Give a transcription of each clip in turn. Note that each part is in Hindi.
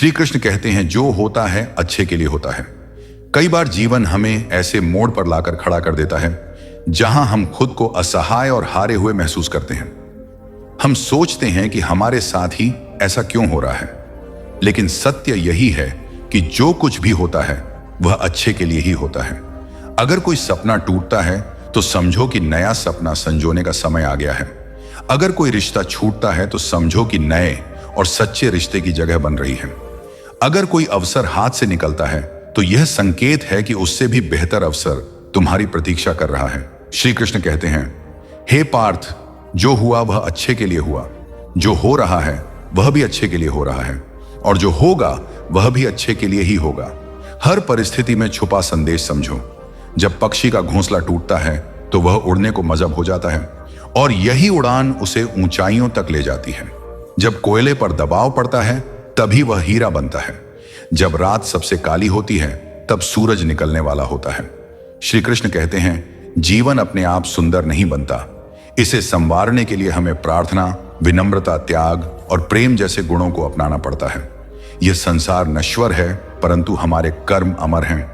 श्री कृष्ण कहते हैं जो होता है अच्छे के लिए होता है। कई बार जीवन हमें ऐसे मोड़ पर लाकर खड़ा कर देता है जहां हम खुद को असहाय और हारे हुए महसूस करते हैं। हम सोचते हैं कि हमारे साथ ही ऐसा क्यों हो रहा है, लेकिन सत्य यही है कि जो कुछ भी होता है वह अच्छे के लिए ही होता है। अगर कोई सपना टूटता है तो समझो कि नया सपना संजोने का समय आ गया है। अगर कोई रिश्ता छूटता है तो समझो कि नए और सच्चे रिश्ते की जगह बन रही है। अगर कोई अवसर हाथ से निकलता है तो यह संकेत है कि उससे भी बेहतर अवसर तुम्हारी प्रतीक्षा कर रहा है। श्री कृष्ण कहते हैं, हे पार्थ, जो हुआ वह अच्छे के लिए हुआ, जो हो रहा है वह भी अच्छे के लिए हो रहा है, और जो होगा वह भी अच्छे के लिए ही होगा। हर परिस्थिति में छुपा संदेश समझो। जब पक्षी का घोंसला टूटता है तो वह उड़ने को मजब हो जाता है, और यही उड़ान उसे ऊंचाइयों तक ले जाती है। जब कोयले पर दबाव पड़ता है तभी वह हीरा बनता है। जब रात सबसे काली होती है तब सूरज निकलने वाला होता है। श्री कृष्ण कहते हैं, जीवन अपने आप सुंदर नहीं बनता। इसे संवारने के लिए हमें प्रार्थना, विनम्रता, त्याग और प्रेम जैसे गुणों को अपनाना पड़ता है। यह संसार नश्वर है, परंतु हमारे कर्म अमर हैं।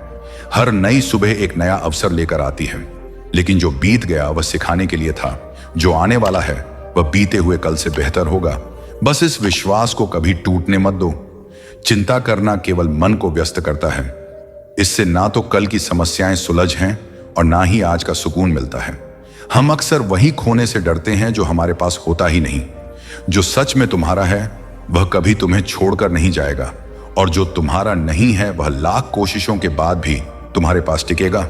हर नई सुबह एक नया अवसर लेकर आती है, लेकिन जो बीत गया वह सिखाने के लिए था। जो आने वाला है वह बीते हुए कल से बेहतर होगा। बस इस विश्वास को कभी टूटने मत दो। चिंता करना केवल मन को व्यस्त करता है। इससे ना तो कल की समस्याएं सुलझ हैं और ना ही आज का सुकून मिलता है। हम अक्सर वही खोने से डरते हैं जो हमारे पास होता ही नहीं। जो सच में तुम्हारा है वह कभी तुम्हें छोड़कर नहीं जाएगा, और जो तुम्हारा नहीं है वह लाख कोशिशों के बाद भी तुम्हारे पास टिकेगा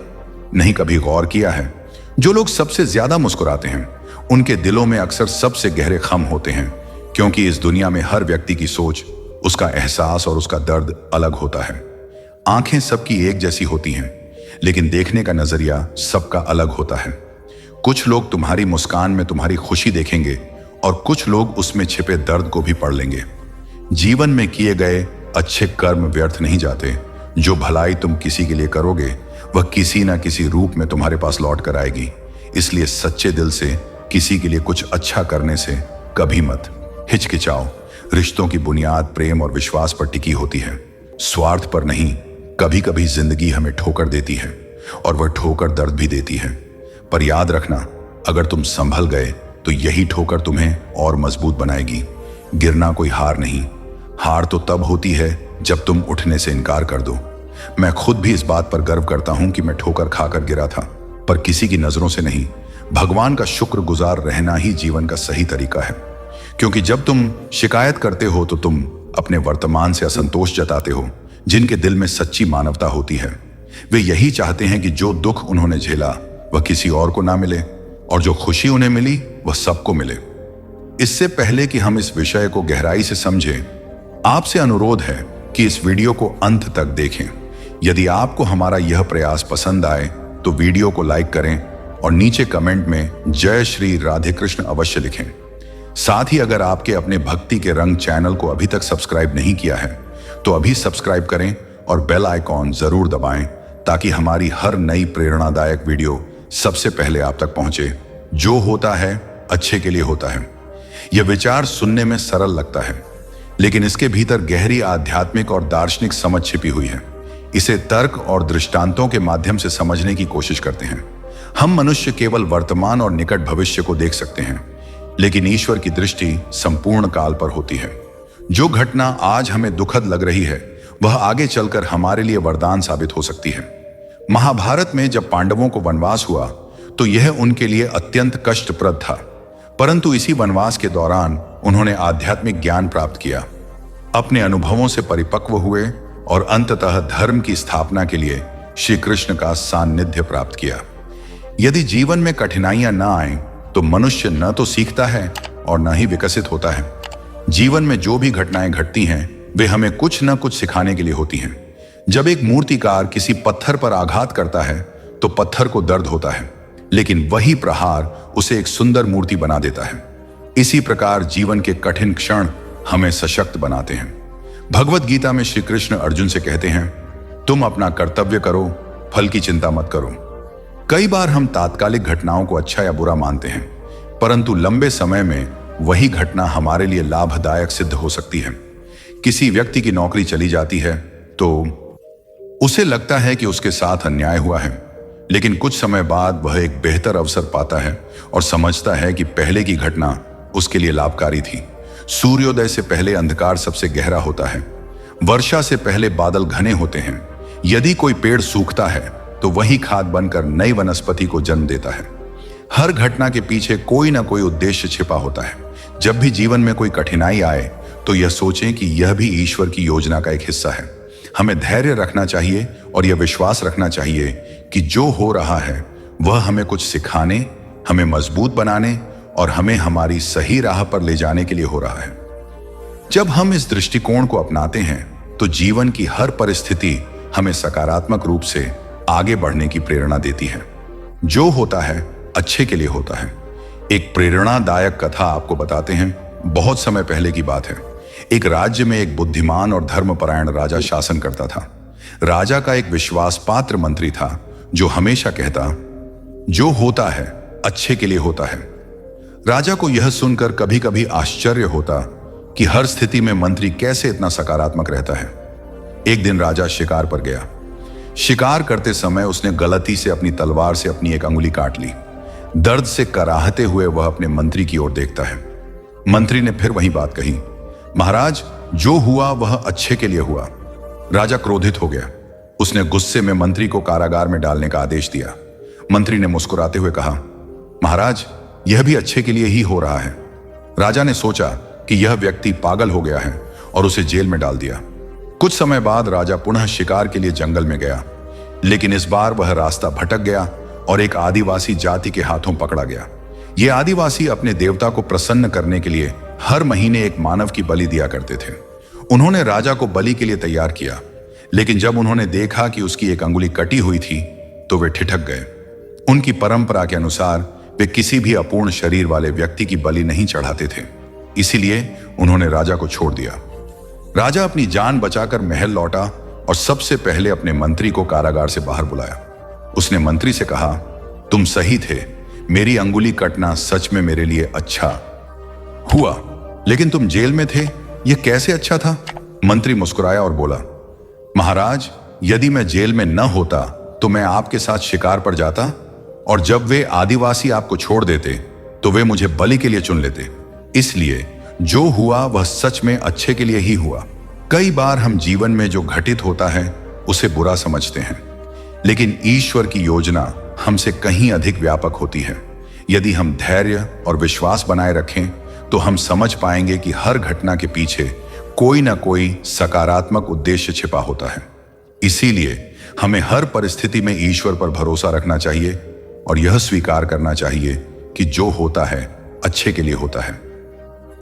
नहीं। कभी गौर किया है, जो लोग सबसे ज्यादा मुस्कुराते हैं उनके दिलों में अक्सर सबसे गहरे गम होते हैं, क्योंकि इस दुनिया में हर व्यक्ति की सोच, उसका एहसास और उसका दर्द अलग होता है। आंखें सबकी एक जैसी होती हैं, लेकिन देखने का नजरिया सबका अलग होता है। कुछ लोग तुम्हारी मुस्कान में तुम्हारी खुशी देखेंगे और कुछ लोग उसमें छिपे दर्द को भी पढ़ लेंगे। जीवन में किए गए अच्छे कर्म व्यर्थ नहीं जाते। जो भलाई तुम किसी के लिए करोगे वह किसी ना किसी रूप में तुम्हारे पास लौट कर आएगी। इसलिए सच्चे दिल से किसी के लिए कुछ अच्छा करने से कभी मत हिचकिचाओ। रिश्तों की बुनियाद प्रेम और विश्वास पर टिकी होती है, स्वार्थ पर नहीं। कभी कभी जिंदगी हमें ठोकर देती है और वह ठोकर दर्द भी देती है, पर याद रखना, अगर तुम संभल गए तो यही ठोकर तुम्हें और मजबूत बनाएगी। गिरना कोई हार नहीं। हार तो तब होती है जब तुम उठने से इनकार कर दो। मैं खुद भी इस बात पर गर्व करता हूं कि मैं ठोकर खाकर गिरा था, पर किसी की नजरों से नहीं। भगवान का शुक्रगुजार रहना ही जीवन का सही तरीका है, क्योंकि जब तुम शिकायत करते हो तो तुम अपने वर्तमान से असंतोष जताते हो। जिनके दिल में सच्ची मानवता होती है वे यही चाहते हैं कि जो दुख उन्होंने झेला वह किसी और को ना मिले, और जो खुशी उन्हें मिली वह सबको मिले। इससे पहले कि हम इस विषय को गहराई से समझें, आपसे अनुरोध है कि इस वीडियो को अंत तक देखें। यदि आपको हमारा यह प्रयास पसंद आए तो वीडियो को लाइक करें और नीचे कमेंट में जय श्री राधे कृष्ण अवश्य लिखें। साथ ही अगर आपके अपने भक्ति के रंग चैनल को अभी तक सब्सक्राइब नहीं किया है तो अभी सब्सक्राइब करें और बेल आइकॉन जरूर दबाएं, ताकि हमारी हर नई प्रेरणादायक वीडियो सबसे पहले आप तक पहुंचे। जो होता है अच्छे के लिए होता है। यह विचार सुनने में सरल लगता है, लेकिन इसके भीतर गहरी आध्यात्मिक और दार्शनिक समझ छिपी हुई है। इसे तर्क और दृष्टांतों के माध्यम से समझने की कोशिश करते हैं। हम मनुष्य केवल वर्तमान और निकट भविष्य को देख सकते हैं, लेकिन ईश्वर की दृष्टि संपूर्ण काल पर होती है। जो घटना आज हमें दुखद लग रही है वह आगे चलकर हमारे लिए वरदान साबित हो सकती है। महाभारत में जब पांडवों को वनवास हुआ तो यह उनके लिए अत्यंत कष्टप्रद था, परंतु इसी वनवास के दौरान उन्होंने आध्यात्मिक ज्ञान प्राप्त किया, अपने अनुभवों से परिपक्व हुए और अंततः धर्म की स्थापना के लिए श्री कृष्ण का सान्निध्य प्राप्त किया। यदि जीवन में कठिनाइयां न आए तो मनुष्य न तो सीखता है और न ही विकसित होता है। जीवन में जो भी घटनाएं घटती हैं वे हमें कुछ न कुछ सिखाने के लिए होती हैं। जब एक मूर्तिकार किसी पत्थर पर आघात करता है तो पत्थर को दर्द होता है, लेकिन वही प्रहार उसे एक सुंदर मूर्ति बना देता है। इसी प्रकार जीवन के कठिन क्षण हमें सशक्त बनाते हैं। भगवत गीता में श्री कृष्ण अर्जुन से कहते हैं, तुम अपना कर्तव्य करो, फल की चिंता मत करो। कई बार हम तात्कालिक घटनाओं को अच्छा या बुरा मानते हैं, परंतु लंबे समय में वही घटना हमारे लिए लाभदायक सिद्ध हो सकती है। किसी व्यक्ति की नौकरी चली जाती है तो उसे लगता है कि उसके साथ अन्याय हुआ है, लेकिन कुछ समय बाद वह एक बेहतर अवसर पाता है और समझता है कि पहले की घटना उसके लिए लाभकारी थी। सूर्योदय से पहले अंधकार सबसे गहरा होता है। वर्षा से पहले बादल घने होते हैं। यदि कोई पेड़ सूखता है तो वही खाद बनकर नई वनस्पति को जन्म देता है। हर घटना के पीछे कोई ना कोई उद्देश्य छिपा होता है। जब भी जीवन में कोई कठिनाई आए तो यह सोचें कि यह भी ईश्वर की योजना का एक हिस्सा है। हमें धैर्य रखना चाहिए और यह विश्वास रखना चाहिए कि जो हो रहा है वह हमें कुछ सिखाने, हमें मजबूत बनाने और हमें हमारी सही राह पर ले जाने के लिए हो रहा है। जब हम इस दृष्टिकोण को अपनाते हैं तो जीवन की हर परिस्थिति हमें सकारात्मक रूप से आगे बढ़ने की प्रेरणा देती है। जो होता है अच्छे के लिए होता है। एक प्रेरणादायक कथा आपको बताते हैं। बहुत समय पहले की बात है। एक राज्य में एक बुद्धिमान और धर्मपरायण राजा शासन करता था। राजा का एक विश्वास पात्र मंत्री था जो हमेशा कहता, जो होता है अच्छे के लिए होता है। राजा को यह सुनकर कभी कभी आश्चर्य होता कि हर स्थिति में मंत्री कैसे इतना सकारात्मक रहता है। एक दिन राजा शिकार पर गया। शिकार करते समय उसने गलती से अपनी तलवार से अपनी एक अंगुली काट ली। दर्द से कराहते हुए वह अपने मंत्री की ओर देखता है। मंत्री ने फिर वही बात कही, महाराज जो हुआ वह अच्छे के लिए हुआ। राजा क्रोधित हो गया। उसने गुस्से में मंत्री को कारागार में डालने का आदेश दिया। मंत्री ने मुस्कुराते हुए कहा, महाराज यह भी अच्छे के लिए ही हो रहा है। राजा ने सोचा कि यह व्यक्ति पागल हो गया है और उसे जेल में डाल दिया। कुछ समय बाद राजा पुनः शिकार के लिए जंगल में गया, लेकिन इस बार वह रास्ता भटक गया और एक आदिवासी जाति के हाथों पकड़ा गया। यह आदिवासी अपने देवता को प्रसन्न करने के लिए हर महीने एक मानव की बलि दिया करते थे। उन्होंने राजा को बलि के लिए तैयार किया, लेकिन जब उन्होंने देखा कि उसकी एक अंगुली कटी हुई थी तो वे ठिठक गए। उनकी परंपरा के अनुसार वे किसी भी अपूर्ण शरीर वाले व्यक्ति की बलि नहीं चढ़ाते थे, इसीलिए उन्होंने राजा को छोड़ दिया। राजा अपनी जान बचाकर महल लौटा और सबसे पहले अपने मंत्री को कारागार से बाहर बुलाया। उसने मंत्री से कहा, तुम सही थे, मेरी अंगुली कटना सच में मेरे लिए अच्छा हुआ, लेकिन तुम जेल में थे, यह कैसे अच्छा था? मंत्री मुस्कुराया और बोला, महाराज यदि मैं जेल में न होता तो मैं आपके साथ शिकार पर जाता और जब वे आदिवासी आपको छोड़ देते तो वे मुझे बलि के लिए चुन लेते। इसलिए जो हुआ वह सच में अच्छे के लिए ही हुआ। कई बार हम जीवन में जो घटित होता है उसे बुरा समझते हैं, लेकिन ईश्वर की योजना हमसे कहीं अधिक व्यापक होती है। यदि हम धैर्य और विश्वास बनाए रखें तो हम समझ पाएंगे कि हर घटना के पीछे कोई ना कोई सकारात्मक उद्देश्य छिपा होता है। इसीलिए हमें हर परिस्थिति में ईश्वर पर भरोसा रखना चाहिए और यह स्वीकार करना चाहिए कि जो होता है अच्छे के लिए होता है।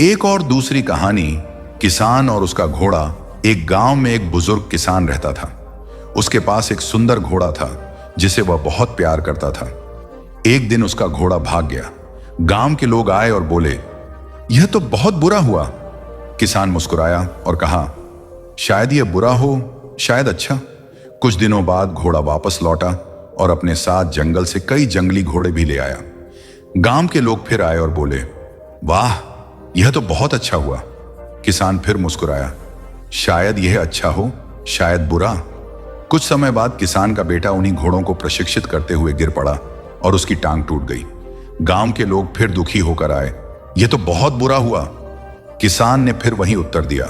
एक और दूसरी कहानी, किसान और उसका घोड़ा। एक गांव में एक बुजुर्ग किसान रहता था। उसके पास एक सुंदर घोड़ा था जिसे वह बहुत प्यार करता था। एक दिन उसका घोड़ा भाग गया। गांव के लोग आए और बोले, यह तो बहुत बुरा हुआ। किसान मुस्कुराया और कहा, शायद यह बुरा हो, शायद अच्छा। कुछ दिनों बाद घोड़ा वापस लौटा और अपने साथ जंगल से कई जंगली घोड़े भी ले आया। गांव के लोग फिर आए और बोले, वाह यह तो बहुत अच्छा हुआ। किसान फिर मुस्कुराया, शायद यह अच्छा हो, शायद बुरा। कुछ समय बाद किसान का बेटा उन्हीं घोड़ों को प्रशिक्षित करते हुए गिर पड़ा और उसकी टांग टूट गई। गांव के लोग फिर दुखी होकर आए, यह तो बहुत बुरा हुआ। किसान ने फिर वही उत्तर दिया,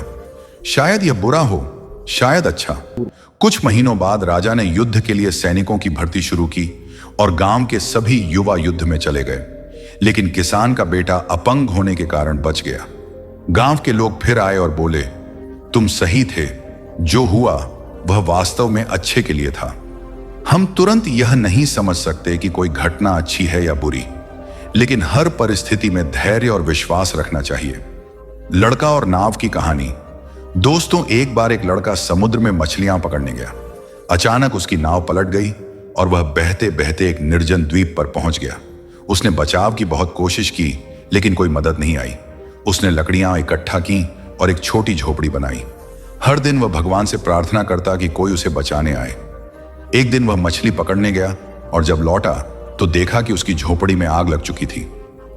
शायद यह बुरा हो, शायद अच्छा। कुछ महीनों बाद राजा ने युद्ध के लिए सैनिकों की भर्ती शुरू की और गांव के सभी युवा युद्ध में चले गए, लेकिन किसान का बेटा अपंग होने के कारण बच गया। गांव के लोग फिर आए और बोले, तुम सही थे, जो हुआ वह वास्तव में अच्छे के लिए था। हम तुरंत यह नहीं समझ सकते कि कोई घटना अच्छी है या बुरी, लेकिन हर परिस्थिति में धैर्य और विश्वास रखना चाहिए। लड़का और नाव की कहानी। दोस्तों, एक बार एक लड़का समुद्र में मछलियां पकड़ने गया। अचानक उसकी नाव पलट गई और वह बहते बहते एक निर्जन द्वीप पर पहुंच गया। उसने बचाव की बहुत कोशिश की, लेकिन कोई मदद नहीं आई। उसने लकड़ियां इकट्ठा की और एक छोटी झोपड़ी बनाई। हर दिन वह भगवान से प्रार्थना करता कि कोई उसे बचाने आए। एक दिन वह मछली पकड़ने गया और जब लौटा तो देखा कि उसकी झोपड़ी में आग लग चुकी थी।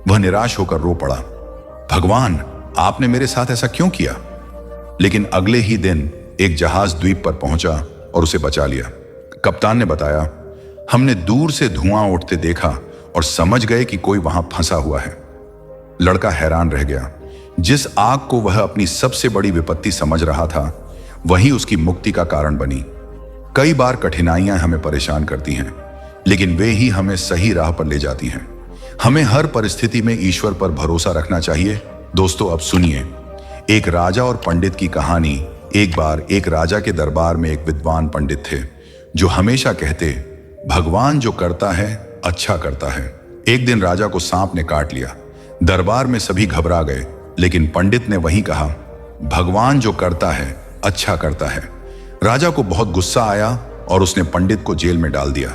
वह निराश होकर रो पड़ा, भगवान आपने मेरे साथ ऐसा क्यों किया? लेकिन अगले ही दिन एक जहाज द्वीप पर पहुंचा और उसे बचा लिया। कप्तान ने बताया, हमने दूर से धुआं उठते देखा और समझ गए कि कोई वहां फंसा हुआ है। लड़का हैरान रह गया। जिस आग को वह अपनी सबसे बड़ी विपत्ति समझ रहा था, वही उसकी मुक्ति का कारण बनी। कई बार कठिनाइयां हमें परेशान करती हैं, लेकिन वे ही हमें सही राह पर ले जाती हैं। हमें हर परिस्थिति में ईश्वर पर भरोसा रखना चाहिए। दोस्तों, अब सुनिए एक राजा और पंडित की कहानी। एक बार एक राजा के दरबार में एक विद्वान पंडित थे जो हमेशा कहते, भगवान जो करता है अच्छा करता है। एक दिन राजा को सांप ने काट लिया। दरबार में सभी घबरा गए, लेकिन पंडित ने वही कहा, भगवान जो करता है अच्छा करता है। राजा को बहुत गुस्सा आया और उसने पंडित को जेल में डाल दिया।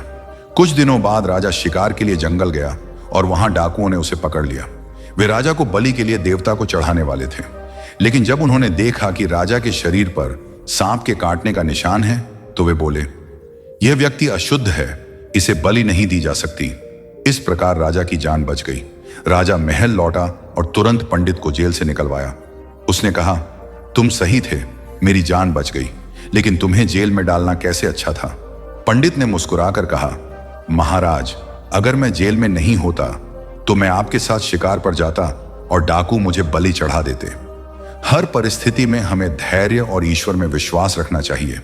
कुछ दिनों बाद राजा शिकार के लिए जंगल गया और वहां डाकुओं ने उसे पकड़ लिया। वे राजा को बलि के लिए देवता को चढ़ाने वाले थे, लेकिन जब उन्होंने देखा कि राजा के शरीर पर सांप के काटने का निशान है, तो वे बोले, यह व्यक्ति अशुद्ध है, इसे बलि नहीं दी जा सकती। इस प्रकार राजा की जान बच गई। राजा महल लौटा और तुरंत पंडित को जेल से निकलवाया। उसने कहा, तुम सही थे, मेरी जान बच गई, लेकिन तुम्हें जेल में डालना कैसे अच्छा था। पंडित ने मुस्कुराकर कहा, महाराज, अगर मैं जेल में नहीं होता तो मैं आपके साथ शिकार पर जाता और डाकू मुझे बलि चढ़ा देते। हर परिस्थिति में हमें धैर्य और ईश्वर में विश्वास रखना चाहिए।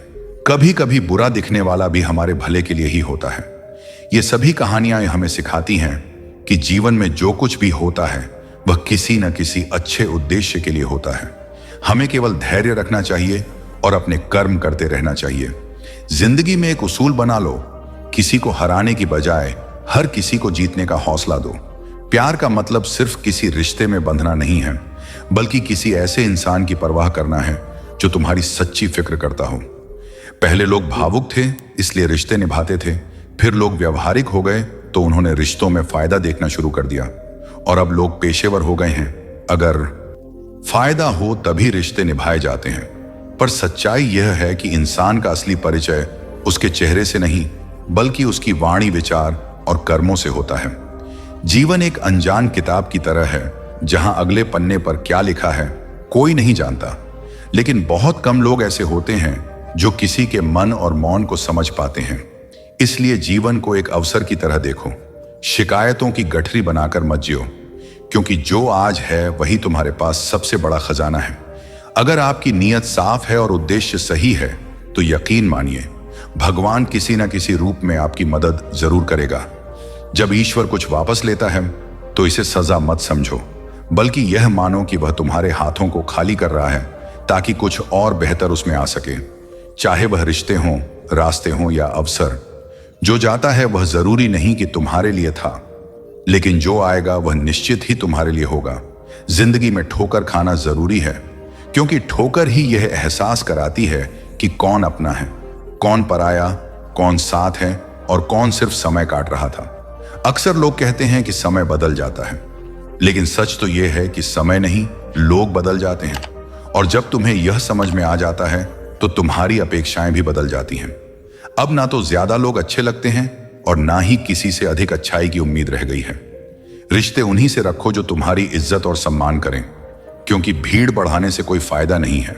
कभी कभी बुरा दिखने वाला भी हमारे भले के लिए ही होता है। ये सभी कहानियां हमें सिखाती हैं कि जीवन में जो कुछ भी होता है वह किसी न किसी अच्छे उद्देश्य के लिए होता है। हमें केवल धैर्य रखना चाहिए और अपने कर्म करते रहना चाहिए। जिंदगी में एक उसूल बना लो, किसी को हराने की बजाय हर किसी को जीतने का हौसला दो। प्यार का मतलब सिर्फ किसी रिश्ते में बंधना नहीं है, बल्कि किसी ऐसे इंसान की परवाह करना है जो तुम्हारी सच्ची फिक्र करता हो। पहले लोग भावुक थे इसलिए रिश्ते निभाते थे, फिर लोग व्यवहारिक हो गए तो उन्होंने रिश्तों में फायदा देखना शुरू कर दिया, और अब लोग पेशेवर हो गए हैं। अगर फायदा हो तभी रिश्ते निभाए जाते हैं, पर सच्चाई यह है कि इंसान का असली परिचय उसके चेहरे से नहीं, बल्कि उसकी वाणी, विचार और कर्मों से होता है। जीवन एक अनजान किताब की तरह है, जहां अगले पन्ने पर क्या लिखा है कोई नहीं जानता, लेकिन बहुत कम लोग ऐसे होते हैं जो किसी के मन और मौन को समझ पाते हैं। इसलिए जीवन को एक अवसर की तरह देखो, शिकायतों की गठरी बनाकर मत जियो, क्योंकि जो आज है वही तुम्हारे पास सबसे बड़ा खजाना है। अगर आपकी नीयत साफ है और उद्देश्य सही है तो यकीन मानिए, भगवान किसी न किसी रूप में आपकी मदद जरूर करेगा। जब ईश्वर कुछ वापस लेता है तो इसे सजा मत समझो, बल्कि यह मानो कि वह तुम्हारे हाथों को खाली कर रहा है ताकि कुछ और बेहतर उसमें आ सके। चाहे वह रिश्ते हों, रास्ते हों या अवसर, जो जाता है वह जरूरी नहीं कि तुम्हारे लिए था, लेकिन जो आएगा वह निश्चित ही तुम्हारे लिए होगा। जिंदगी में ठोकर खाना जरूरी है, क्योंकि ठोकर ही यह एहसास कराती है कि कौन अपना है, कौन पराया, कौन साथ है और कौन सिर्फ समय काट रहा था। अक्सर लोग कहते हैं कि समय बदल जाता है, लेकिन सच तो यह है कि समय नहीं, लोग बदल जाते हैं। और जब तुम्हें यह समझ में आ जाता है तो तुम्हारी अपेक्षाएं भी बदल जाती हैं। अब ना तो ज्यादा लोग अच्छे लगते हैं और ना ही किसी से अधिक अच्छाई की उम्मीद रह गई है। रिश्ते उन्हीं से रखो जो तुम्हारी इज्जत और सम्मान करें, क्योंकि भीड़ बढ़ाने से कोई फायदा नहीं है।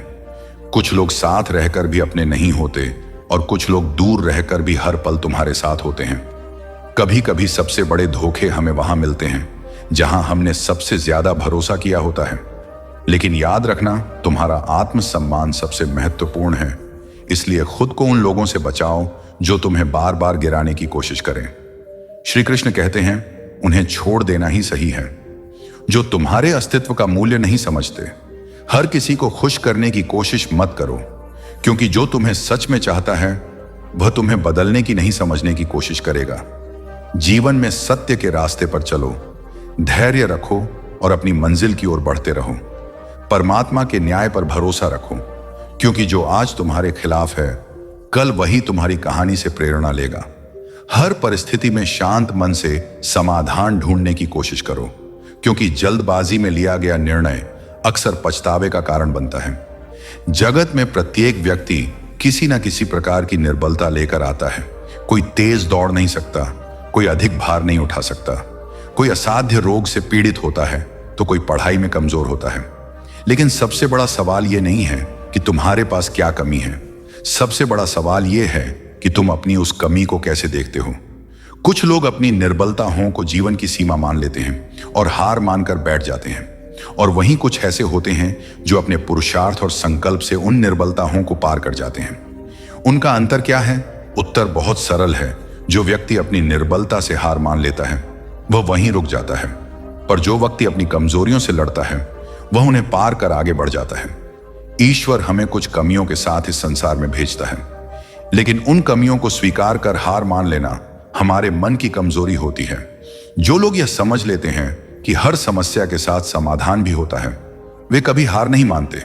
कुछ लोग साथ रहकर भी अपने नहीं होते और कुछ लोग दूर रहकर भी हर पल तुम्हारे साथ होते हैं। कभी कभी सबसे बड़े धोखे हमें वहां मिलते हैं जहां हमने सबसे ज्यादा भरोसा किया होता है। लेकिन याद रखना, तुम्हारा आत्मसम्मान सबसे महत्वपूर्ण है, इसलिए खुद को उन लोगों से बचाओ जो तुम्हें बार बार गिराने की कोशिश करें। श्री कृष्ण कहते हैं, उन्हें छोड़ देना ही सही है जो तुम्हारे अस्तित्व का मूल्य नहीं समझते। हर किसी को खुश करने की कोशिश मत करो, क्योंकि जो तुम्हें सच में चाहता है वह तुम्हें बदलने की नहीं, समझने की कोशिश करेगा। जीवन में सत्य के रास्ते पर चलो, धैर्य रखो और अपनी मंजिल की ओर बढ़ते रहो। परमात्मा के न्याय पर भरोसा रखो, क्योंकि जो आज तुम्हारे खिलाफ है कल वही तुम्हारी कहानी से प्रेरणा लेगा। हर परिस्थिति में शांत मन से समाधान ढूंढने की कोशिश करो, क्योंकि जल्दबाजी में लिया गया निर्णय अक्सर पछतावे का कारण बनता है। जगत में प्रत्येक व्यक्ति किसी न किसी प्रकार की निर्बलता लेकर आता है। कोई तेज दौड़ नहीं सकता, कोई अधिक भार नहीं उठा सकता, कोई असाध्य रोग से पीड़ित होता है तो कोई पढ़ाई में कमजोर होता है। लेकिन सबसे बड़ा सवाल यह नहीं है कि तुम्हारे पास क्या कमी है। सबसे बड़ा सवाल यह है कि तुम अपनी उस कमी को कैसे देखते हो। कुछ लोग अपनी निर्बलताओं को जीवन की सीमा मान लेते हैं और हार मानकर बैठ जाते हैं, और वहीं कुछ ऐसे होते हैं जो अपने पुरुषार्थ और संकल्प से उन निर्बलताओं को पार कर जाते हैं। उनका अंतर क्या है? उत्तर बहुत सरल है। जो व्यक्ति अपनी निर्बलता से हार मान लेता है वह वहीं रुक जाता है, पर जो व्यक्ति अपनी कमजोरियों से लड़ता है वह उन्हें पार कर आगे बढ़ जाता है। ईश्वर हमें कुछ कमियों के साथ इस संसार में भेजता है, लेकिन उन कमियों को स्वीकार कर हार मान लेना हमारे मन की कमजोरी होती है। जो लोग यह समझ लेते हैं कि हर समस्या के साथ समाधान भी होता है, वे कभी हार नहीं मानते।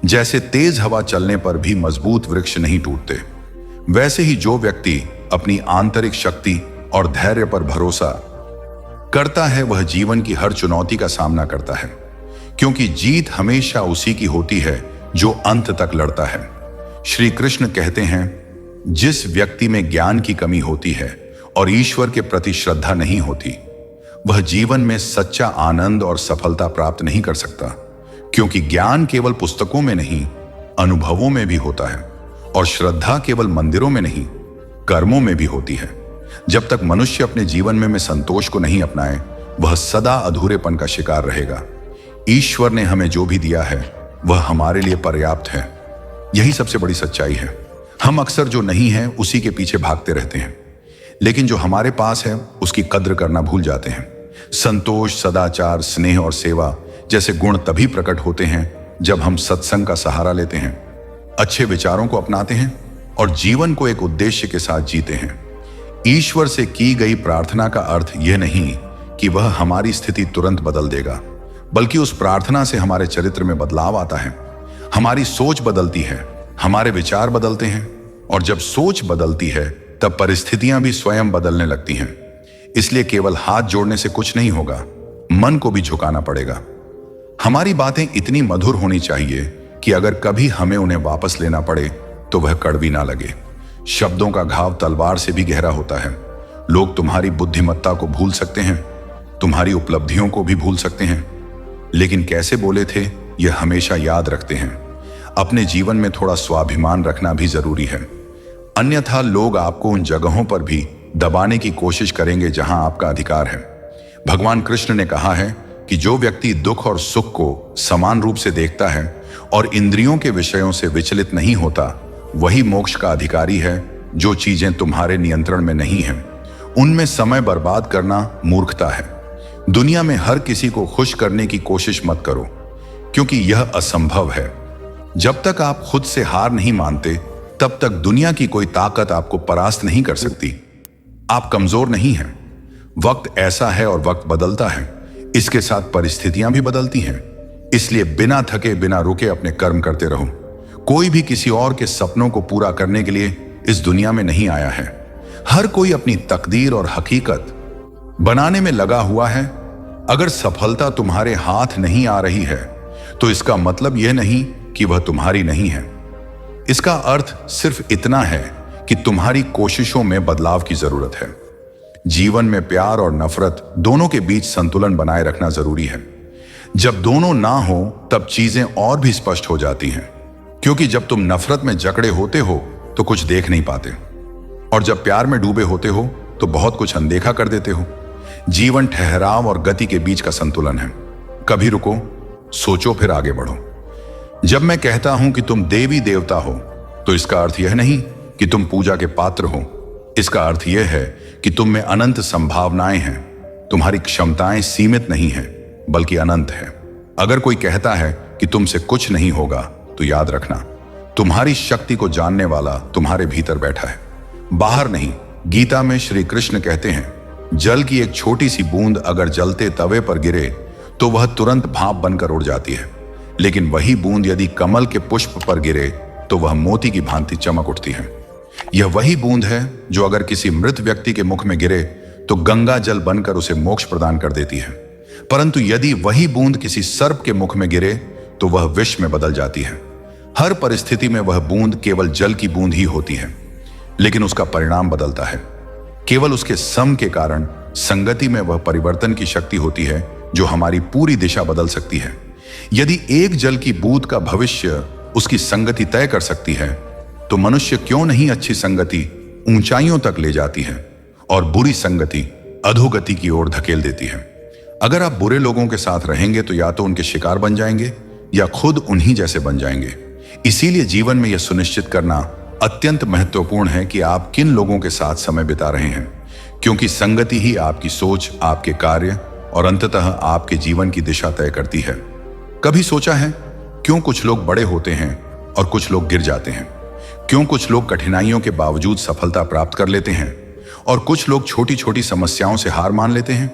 जैसे तेज हवा चलने पर भी मजबूत वृक्ष नहीं टूटते, वैसे ही जो व्यक्ति अपनी आंतरिक शक्ति और धैर्य पर भरोसा करता है वह जीवन की हर चुनौती का सामना करता है, क्योंकि जीत हमेशा उसी की होती है जो अंत तक लड़ता है। श्री कृष्ण कहते हैं, जिस व्यक्ति में ज्ञान की कमी होती है और ईश्वर के प्रति श्रद्धा नहीं होती, वह जीवन में सच्चा आनंद और सफलता प्राप्त नहीं कर सकता, क्योंकि ज्ञान केवल पुस्तकों में नहीं, अनुभवों में भी होता है, और श्रद्धा केवल मंदिरों में नहीं, कर्मों में भी होती है। जब तक मनुष्य अपने जीवन में संतोष को नहीं अपनाए, वह सदा अधूरेपन का शिकार रहेगा। ईश्वर ने हमें जो भी दिया है वह हमारे लिए पर्याप्त है। यही सबसे बड़ी सच्चाई है। हम अक्सर जो नहीं है उसी के पीछे भागते रहते हैं, लेकिन जो हमारे पास है उसकी कद्र करना भूल जाते हैं। संतोष, सदाचार, स्नेह और सेवा जैसे गुण तभी प्रकट होते हैं जब हम सत्संग का सहारा लेते हैं, अच्छे विचारों को अपनाते हैं और जीवन को एक उद्देश्य के साथ जीते हैं। ईश्वर से की गई प्रार्थना का अर्थ यह नहीं कि वह हमारी स्थिति तुरंत बदल देगा, बल्कि उस प्रार्थना से हमारे चरित्र में बदलाव आता है। हमारी सोच बदलती है, हमारे विचार बदलते हैं, और जब सोच बदलती है तब परिस्थितियां भी स्वयं बदलने लगती हैं। इसलिए केवल हाथ जोड़ने से कुछ नहीं होगा, मन को भी झुकाना पड़ेगा। हमारी बातें इतनी मधुर होनी चाहिए कि अगर कभी हमें उन्हें वापस लेना पड़े तो वह कड़वी ना लगे। शब्दों का घाव तलवार से भी गहरा होता है। लोग तुम्हारी बुद्धिमत्ता को भूल सकते हैं, तुम्हारी उपलब्धियों को भी भूल सकते हैं, लेकिन कैसे बोले थे यह हमेशा याद रखते हैं। अपने जीवन में थोड़ा स्वाभिमान रखना भी जरूरी है, अन्यथा लोग आपको उन जगहों पर भी दबाने की कोशिश करेंगे जहां आपका अधिकार है। भगवान कृष्ण ने कहा है कि जो व्यक्ति दुख और सुख को समान रूप से देखता है और इंद्रियों के विषयों से विचलित नहीं होता, वही मोक्ष का अधिकारी है। जो चीजें तुम्हारे नियंत्रण में नहीं हैं, उनमें समय बर्बाद करना मूर्खता है। दुनिया में हर किसी को खुश करने की कोशिश मत करो, क्योंकि यह असंभव है। जब तक आप खुद से हार नहीं मानते, तब तक दुनिया की कोई ताकत आपको परास्त नहीं कर सकती। आप कमजोर नहीं हैं। वक्त ऐसा है और वक्त बदलता है, इसके साथ परिस्थितियां भी बदलती हैं। इसलिए बिना थके, बिना रुके अपने कर्म करते रहो। कोई भी किसी और के सपनों को पूरा करने के लिए इस दुनिया में नहीं आया है। हर कोई अपनी तकदीर और हकीकत बनाने में लगा हुआ है। अगर सफलता तुम्हारे हाथ नहीं आ रही है तो इसका मतलब यह नहीं कि वह तुम्हारी नहीं है। इसका अर्थ सिर्फ इतना है कि तुम्हारी कोशिशों में बदलाव की जरूरत है। जीवन में प्यार और नफरत दोनों के बीच संतुलन बनाए रखना जरूरी है। जब दोनों ना हो तब चीजें और भी स्पष्ट हो जाती हैं, क्योंकि जब तुम नफरत में जकड़े होते हो तो कुछ देख नहीं पाते, और जब प्यार में डूबे होते हो तो बहुत कुछ अनदेखा कर देते हो। जीवन ठहराव और गति के बीच का संतुलन है। कभी रुको, सोचो, फिर आगे बढ़ो। जब मैं कहता हूं कि तुम देवी देवता हो, तो इसका अर्थ यह नहीं कि तुम पूजा के पात्र हो। इसका अर्थ यह है कि तुम में अनंत संभावनाएं हैं। तुम्हारी क्षमताएं सीमित नहीं हैं, बल्कि अनंत है। अगर कोई कहता है कि तुमसे कुछ नहीं होगा, तो याद रखना, तुम्हारी शक्ति को जानने वाला तुम्हारे भीतर बैठा है, बाहर नहीं। गीता में श्री कृष्ण कहते हैं, जल की एक छोटी सी बूंद अगर जलते तवे पर गिरे तो वह तुरंत भाप बनकर उड़ जाती है, लेकिन वही बूंद यदि कमल के पुष्प पर गिरे तो वह मोती की भांति चमक उठती है। यह वही बूंद है जो अगर किसी मृत व्यक्ति के मुख में गिरे तो गंगा जल बनकर उसे मोक्ष प्रदान कर देती है, परंतु यदि वही बूंद किसी सर्प के मुख में गिरे तो वह विष में बदल जाती है। हर परिस्थिति में वह बूंद केवल जल की बूंद ही होती है, लेकिन उसका परिणाम बदलता है। केवल उसके सम के कारण संगति में वह परिवर्तन की शक्ति होती है जो हमारी पूरी दिशा बदल सकती है। यदि एक जल की बूंद का भविष्य उसकी संगति तय कर सकती है, तो मनुष्य क्यों नहीं अच्छी संगति ऊंचाइयों तक ले जाती है और बुरी संगति अधोगति की ओर धकेल देती है। अगर आप बुरे लोगों के साथ रहेंगे तो या तो उनके शिकार बन जाएंगे या खुद उन्हीं जैसे बन जाएंगे। इसीलिए जीवन में यह सुनिश्चित करना अत्यंत महत्वपूर्ण है कि आप किन लोगों के साथ समय बिता रहे हैं, क्योंकि संगति ही आपकी सोच, आपके कार्य और अंततः आपके जीवन की दिशा तय करती है। कभी सोचा है क्यों कुछ लोग बड़े होते हैं और कुछ लोग गिर जाते हैं? क्यों कुछ लोग कठिनाइयों के बावजूद सफलता प्राप्त कर लेते हैं और कुछ लोग छोटी छोटी समस्याओं से हार मान लेते हैं?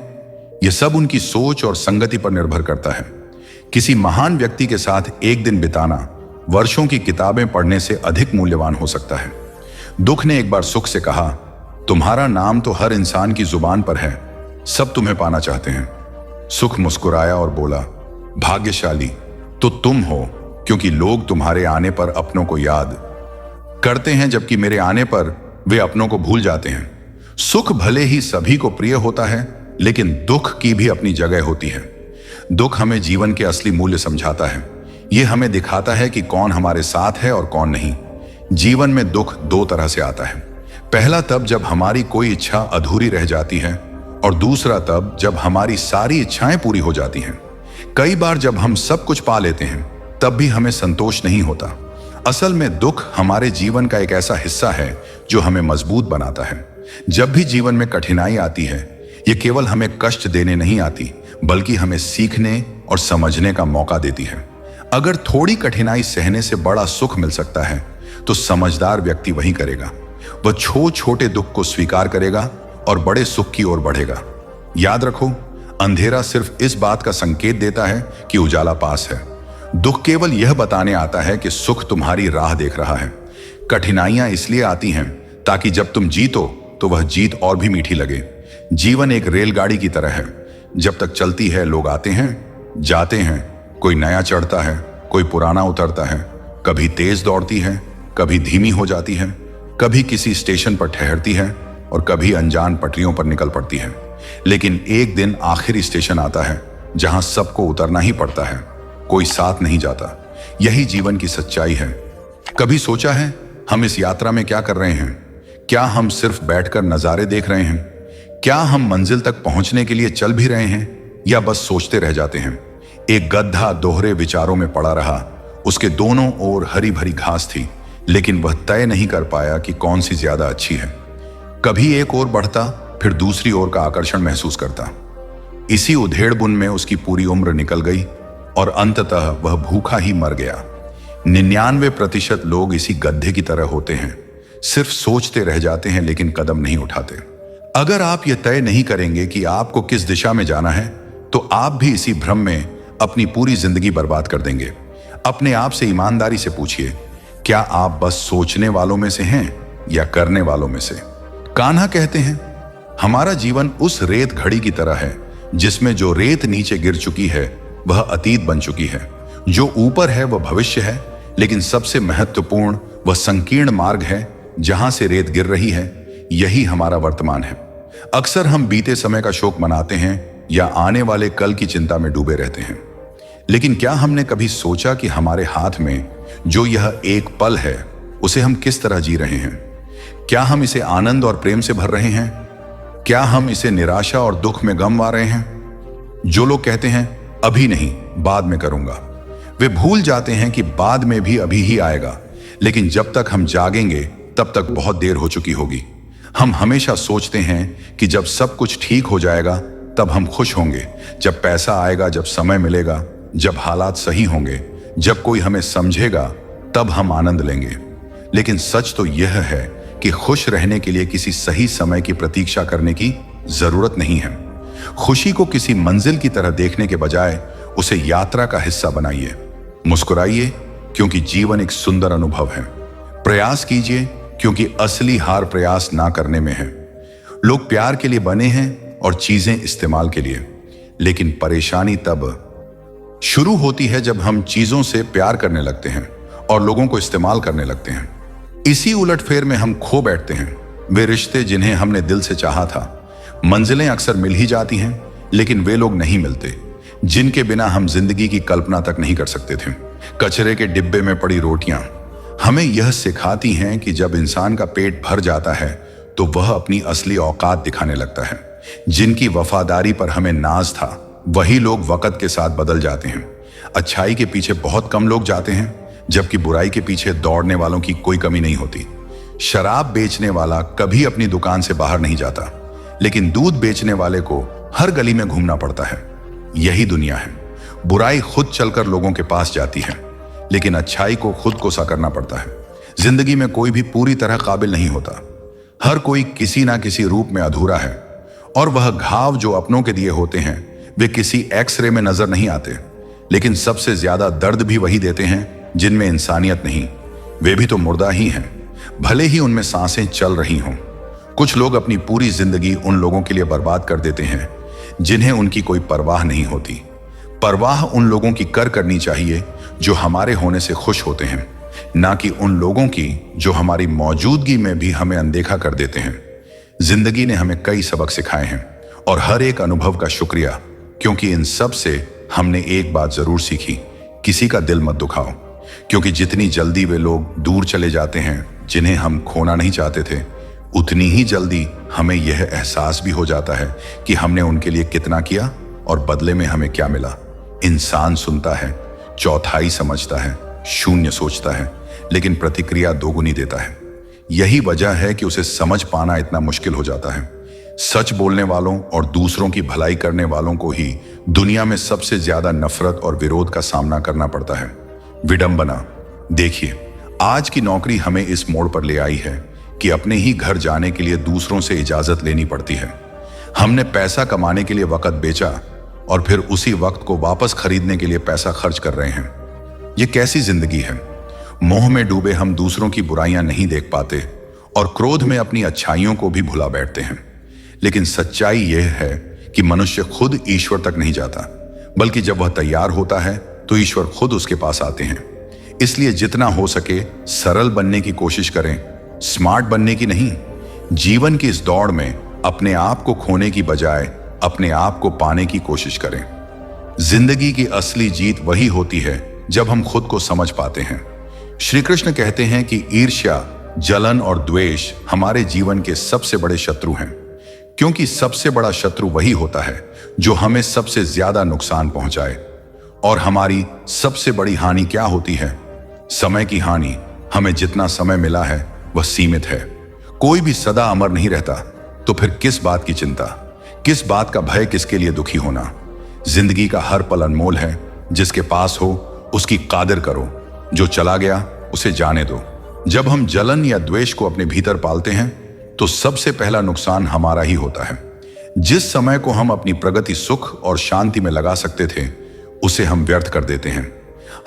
यह सब उनकी सोच और संगति पर निर्भर करता है। किसी महान व्यक्ति के साथ एक दिन बिताना वर्षों की किताबें पढ़ने से अधिक मूल्यवान हो सकता है। दुख ने एक बार सुख से कहा, तुम्हारा नाम तो हर इंसान की जुबान पर है, सब तुम्हें पाना चाहते हैं। सुख मुस्कुराया और बोला, भाग्यशाली तो तुम हो, क्योंकि लोग तुम्हारे आने पर अपनों को याद करते हैं, जबकि मेरे आने पर वे अपनों को भूल जाते हैं। सुख भले ही सभी को प्रिय होता है, लेकिन दुख की भी अपनी जगह होती है। दुख हमें जीवन के असली मूल्य समझाता है। यह हमें दिखाता है कि कौन हमारे साथ है और कौन नहीं। जीवन में दुख दो तरह से आता है। पहला तब जब हमारी कोई इच्छा अधूरी रह जाती है, और दूसरा तब जब हमारी सारी इच्छाएं पूरी हो जाती हैं। कई बार जब हम सब कुछ पा लेते हैं तब भी हमें संतोष नहीं होता। असल में दुख हमारे जीवन का एक ऐसा हिस्सा है जो हमें मजबूत बनाता है। जब भी जीवन में कठिनाई आती है, ये केवल हमें कष्ट देने नहीं आती, बल्कि हमें सीखने और समझने का मौका देती है। अगर थोड़ी कठिनाई सहने से बड़ा सुख मिल सकता है, तो समझदार व्यक्ति वही करेगा। वह छोटे दुख को स्वीकार करेगा और बड़े सुख की ओर बढ़ेगा। याद रखो, अंधेरा सिर्फ इस बात का संकेत देता है कि उजाला पास है। दुख केवल यह बताने आता है कि सुख तुम्हारी राह देख रहा है। कठिनाइयां इसलिए आती हैं ताकि जब तुम जीतो तो वह जीत और भी मीठी लगे। जीवन एक रेलगाड़ी की तरह है। जब तक चलती है, लोग आते हैं, जाते हैं, कोई नया चढ़ता है, कोई पुराना उतरता है। कभी तेज दौड़ती है, कभी धीमी हो जाती है, कभी किसी स्टेशन पर ठहरती है और कभी अनजान पटरियों पर निकल पड़ती है। लेकिन एक दिन आखिरी स्टेशन आता है जहां सबको उतरना ही पड़ता है, कोई साथ नहीं जाता। यही जीवन की सच्चाई है। कभी सोचा है हम इस यात्रा में क्या कर रहे हैं? क्या हम सिर्फ बैठकर नजारे देख रहे हैं? क्या हम मंजिल तक पहुंचने के लिए चल भी रहे हैं, या बस सोचते रह जाते हैं? एक गधा दोहरे विचारों में पड़ा रहा। उसके दोनों ओर हरी भरी घास थी, लेकिन वह तय नहीं कर पाया कि कौन सी ज्यादा अच्छी है। कभी एक ओर बढ़ता, फिर दूसरी ओर का आकर्षण महसूस करता। इसी उधेड़बुन में उसकी पूरी उम्र निकल गई और अंततः वह भूखा ही मर गया। 99% लोग इसी गधे की तरह होते हैं, सिर्फ सोचते रह जाते हैं लेकिन कदम नहीं उठाते। अगर आप यह तय नहीं करेंगे कि आपको किस दिशा में जाना है, तो आप भी इसी भ्रम में अपनी पूरी जिंदगी बर्बाद कर देंगे। अपने आप से ईमानदारी से पूछिए, क्या आप बस सोचने वालों में से हैं या करने वालों में से? कान्हा कहते हैं, हमारा जीवन उस रेत घड़ी की तरह है जिसमें जो रेत नीचे गिर चुकी है वह अतीत बन चुकी है। जो ऊपर है वह भविष्य है, लेकिन सबसे महत्वपूर्ण वह संकीर्ण मार्ग है जहां से रेत गिर रही है, यही हमारा वर्तमान है। अक्सर हम बीते समय का शोक मनाते हैं या आने वाले कल की चिंता में डूबे रहते हैं। लेकिन क्या हमने कभी सोचा कि हमारे हाथ में जो यह एक पल है, उसे हम किस तरह जी रहे हैं? क्या हम इसे आनंद और प्रेम से भर रहे हैं? क्या हम इसे निराशा और दुख में गंवा रहे हैं? जो लोग कहते हैं अभी नहीं, बाद में करूंगा, वे भूल जाते हैं कि बाद में भी अभी ही आएगा। लेकिन जब तक हम जागेंगे तब तक बहुत देर हो चुकी होगी। हम हमेशा सोचते हैं कि जब सब कुछ ठीक हो जाएगा तब हम खुश होंगे, जब पैसा आएगा, जब समय मिलेगा, जब हालात सही होंगे, जब कोई हमें समझेगा, तब हम आनंद लेंगे। लेकिन सच तो यह है कि खुश रहने के लिए किसी सही समय की प्रतीक्षा करने की जरूरत नहीं है। खुशी को किसी मंजिल की तरह देखने के बजाय उसे यात्रा का हिस्सा बनाइए। मुस्कुराइए क्योंकि जीवन एक सुंदर अनुभव है। प्रयास कीजिए क्योंकि असली हार प्रयास ना करने में है। लोग प्यार के लिए बने हैं और चीजें इस्तेमाल के लिए, लेकिन परेशानी तब शुरू होती है जब हम चीजों से प्यार करने लगते हैं और लोगों को इस्तेमाल करने लगते हैं। इसी उलटफेर में हम खो बैठते हैं वे रिश्ते जिन्हें हमने दिल से चाहा था। मंजिलें अक्सर मिल ही जाती हैं, लेकिन वे लोग नहीं मिलते जिनके बिना हम जिंदगी की कल्पना तक नहीं कर सकते थे। कचरे के डिब्बे में पड़ी रोटियां हमें यह सिखाती हैं कि जब इंसान का पेट भर जाता है तो वह अपनी असली औकात दिखाने लगता है। जिनकी वफादारी पर हमें नाज था वही लोग वक्त के साथ बदल जाते हैं। अच्छाई के पीछे बहुत कम लोग जाते हैं, जबकि बुराई के पीछे दौड़ने वालों की कोई कमी नहीं होती। शराब बेचने वाला कभी अपनी दुकान से बाहर नहीं जाता, लेकिन दूध बेचने वाले को हर गली में घूमना पड़ता है। यही दुनिया है। बुराई खुद चलकर लोगों के पास जाती है, लेकिन अच्छाई को खुद को सा करना पड़ता है। जिंदगी में कोई भी पूरी तरह काबिल नहीं होता। हर कोई किसी ना किसी रूप में अधूरा है, और वह घाव जो अपनों के दिए होते हैं वे किसी एक्सरे में नजर नहीं आते, लेकिन सबसे ज्यादा दर्द भी वही देते हैं जिनमें इंसानियत नहीं। वे भी तो मुर्दा ही हैं, भले ही उनमें सांसें चल रही हों। कुछ लोग अपनी पूरी जिंदगी उन लोगों के लिए बर्बाद कर देते हैं जिन्हें उनकी कोई परवाह नहीं होती। परवाह उन लोगों की करनी चाहिए जो हमारे होने से खुश होते हैं, ना कि उन लोगों की जो हमारी मौजूदगी में भी हमें अनदेखा कर देते हैं। जिंदगी ने हमें कई सबक सिखाए हैं, और हर एक अनुभव का शुक्रिया, क्योंकि इन सब से हमने एक बात जरूर सीखी, किसी का दिल मत दुखाओ। क्योंकि जितनी जल्दी वे लोग दूर चले जाते हैं जिन्हें हम खोना नहीं चाहते थे, उतनी ही जल्दी हमें यह एहसास भी हो जाता है कि हमने उनके लिए कितना किया और बदले में हमें क्या मिला। इंसान सुनता है, चौथाई समझता है, शून्य सोचता है, लेकिन प्रतिक्रिया दोगुनी देता है। यही वजह है कि उसे समझ पाना इतना मुश्किल हो जाता है। सच बोलने वालों और दूसरों की भलाई करने वालों को ही दुनिया में सबसे ज्यादा नफरत और विरोध का सामना करना पड़ता है। विडंबना। देखिए, आज की नौकरी हमें इस मोड़ पर ले आई है कि अपने ही घर जाने के लिए दूसरों से इजाजत लेनी पड़ती है। हमने पैसा कमाने के लिए वक्त बेचा और फिर उसी वक्त को वापस खरीदने के लिए पैसा खर्च कर रहे हैं। ये कैसी जिंदगी है? मोह में डूबे हम दूसरों की बुराइयां नहीं देख पाते और क्रोध में अपनी अच्छाइयों को भी भुला बैठते हैं। लेकिन सच्चाई यह है कि मनुष्य खुद ईश्वर तक नहीं जाता, बल्कि जब वह तैयार होता है तो ईश्वर खुद उसके पास आते हैं। इसलिए जितना हो सके सरल बनने की कोशिश करें, स्मार्ट बनने की नहीं। जीवन की इस दौड़ में अपने आप को खोने की बजाय अपने आप को पाने की कोशिश करें। जिंदगी की असली जीत वही होती है जब हम खुद को समझ पाते हैं। श्री कृष्ण कहते हैं कि ईर्ष्या, जलन और द्वेष हमारे जीवन के सबसे बड़े शत्रु हैं, क्योंकि सबसे बड़ा शत्रु वही होता है जो हमें सबसे ज्यादा नुकसान पहुंचाए। और हमारी सबसे बड़ी हानि क्या होती है? समय की हानि। हमें जितना समय मिला है वह सीमित है। कोई भी सदा अमर नहीं रहता, तो फिर किस बात की चिंता, किस बात का भय, किसके लिए दुखी होना? जिंदगी का हर पल अनमोल है। जिसके पास हो उसकी कादर करो, जो चला गया उसे जाने दो। जब हम जलन या द्वेष को अपने भीतर पालते हैं तो सबसे पहला नुकसान हमारा ही होता है। जिस समय को हम अपनी प्रगति, सुख और शांति में लगा सकते थे, उसे हम व्यर्थ कर देते हैं।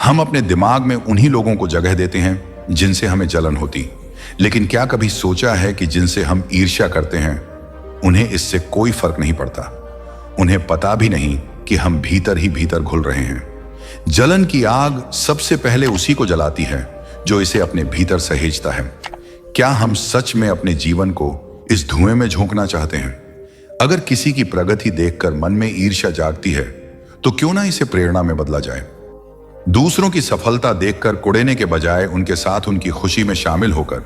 हम अपने दिमाग में उन्हीं लोगों को जगह देते हैं जिनसे हमें जलन होती। लेकिन क्या कभी सोचा है कि जिनसे हम ईर्ष्या करते हैं उन्हें इससे कोई फर्क नहीं पड़ता? उन्हें पता भी नहीं कि हम भीतर ही भीतर घुल रहे हैं। जलन की आग सबसे पहले उसी को जलाती है जो इसे अपने भीतर सहेजता है। क्या हम सच में अपने जीवन को इस धुएं में झोंकना चाहते हैं? अगर किसी की प्रगति देखकर मन में ईर्ष्या जागती है तो क्यों ना इसे प्रेरणा में बदला जाए। दूसरों की सफलता देखकर कुड़ेने के बजाय उनके साथ उनकी खुशी में शामिल होकर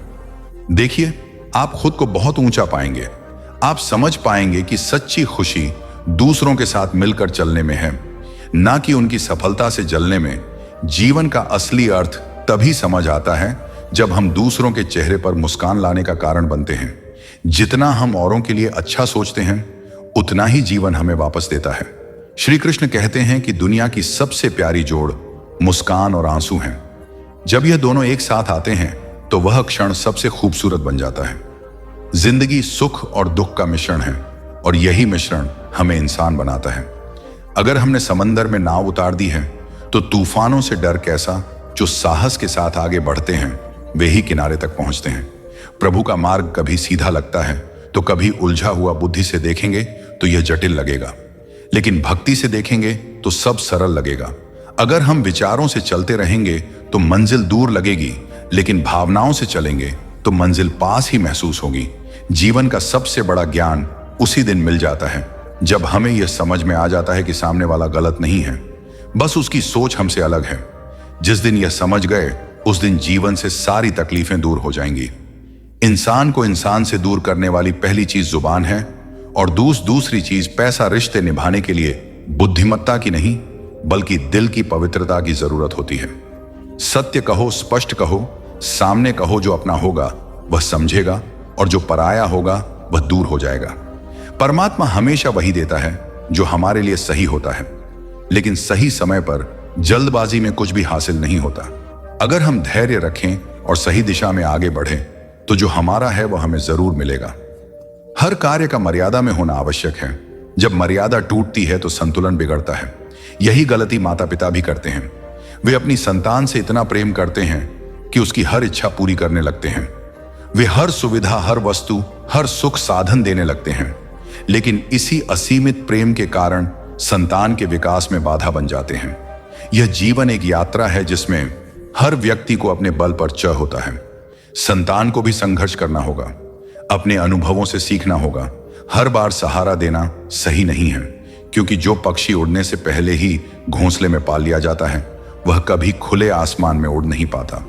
देखिए, आप खुद को बहुत ऊंचा पाएंगे। आप समझ पाएंगे कि सच्ची खुशी दूसरों के साथ मिलकर चलने में है, ना कि उनकी सफलता से जलने में। जीवन का असली अर्थ तभी समझ आता है जब हम दूसरों के चेहरे पर मुस्कान लाने का कारण बनते हैं। जितना हम औरों के लिए अच्छा सोचते हैं, उतना ही जीवन हमें वापस देता है। श्री कृष्ण कहते हैं कि दुनिया की सबसे प्यारी जोड़ मुस्कान और आंसू हैं। जब यह दोनों एक साथ आते हैं तो वह क्षण सबसे खूबसूरत बन जाता है। जिंदगी सुख और दुख का मिश्रण है, और यही मिश्रण हमें इंसान बनाता है। अगर हमने समंदर में नाव उतार दी है तो तूफानों से डर कैसा? जो साहस के साथ आगे बढ़ते हैं वे ही किनारे तक पहुंचते हैं। प्रभु का मार्ग कभी सीधा लगता है तो कभी उलझा हुआ। बुद्धि से देखेंगे तो यह जटिल लगेगा, लेकिन भक्ति से देखेंगे तो सब सरल लगेगा। अगर हम विचारों से चलते रहेंगे तो मंजिल दूर लगेगी, लेकिन भावनाओं से चलेंगे तो मंजिल पास ही महसूस होगी। जीवन का सबसे बड़ा ज्ञान उसी दिन मिल जाता है जब हमें यह समझ में आ जाता है कि सामने वाला गलत नहीं है, बस उसकी सोच हमसे अलग है। जिस दिन यह समझ गए उस दिन जीवन से सारी तकलीफें दूर हो जाएंगी। इंसान को इंसान से दूर करने वाली पहली चीज जुबान है और दूसरी चीज पैसा। रिश्ते निभाने के लिए बुद्धिमत्ता की नहीं बल्कि दिल की पवित्रता की जरूरत होती है। सत्य कहो, स्पष्ट कहो, सामने कहो। जो अपना होगा वह समझेगा और जो पराया होगा वह दूर हो जाएगा। परमात्मा हमेशा वही देता है जो हमारे लिए सही होता है, लेकिन सही समय पर जल्दबाजी में कुछ भी हासिल नहीं होता। अगर हम धैर्य रखें और सही दिशा में आगे बढ़ें तो जो हमारा है वह हमें जरूर मिलेगा। हर कार्य का मर्यादा में होना आवश्यक है। जब मर्यादा टूटती है तो संतुलन बिगड़ता है। यही गलती माता पिता भी करते हैं। वे अपनी संतान से इतना प्रेम करते हैं कि उसकी हर इच्छा पूरी करने लगते हैं। वे हर सुविधा, हर वस्तु, हर सुख साधन देने लगते हैं, लेकिन इसी असीमित प्रेम के कारण संतान के विकास में बाधा बन जाते हैं। यह जीवन एक यात्रा है जिसमें हर व्यक्ति को अपने बल पर चढ़ होता है। संतान को भी संघर्ष करना होगा, अपने अनुभवों से सीखना होगा। हर बार सहारा देना सही नहीं है, क्योंकि जो पक्षी उड़ने से पहले ही घोंसले में पाल लिया जाता है वह कभी खुले आसमान में उड़ नहीं पाता।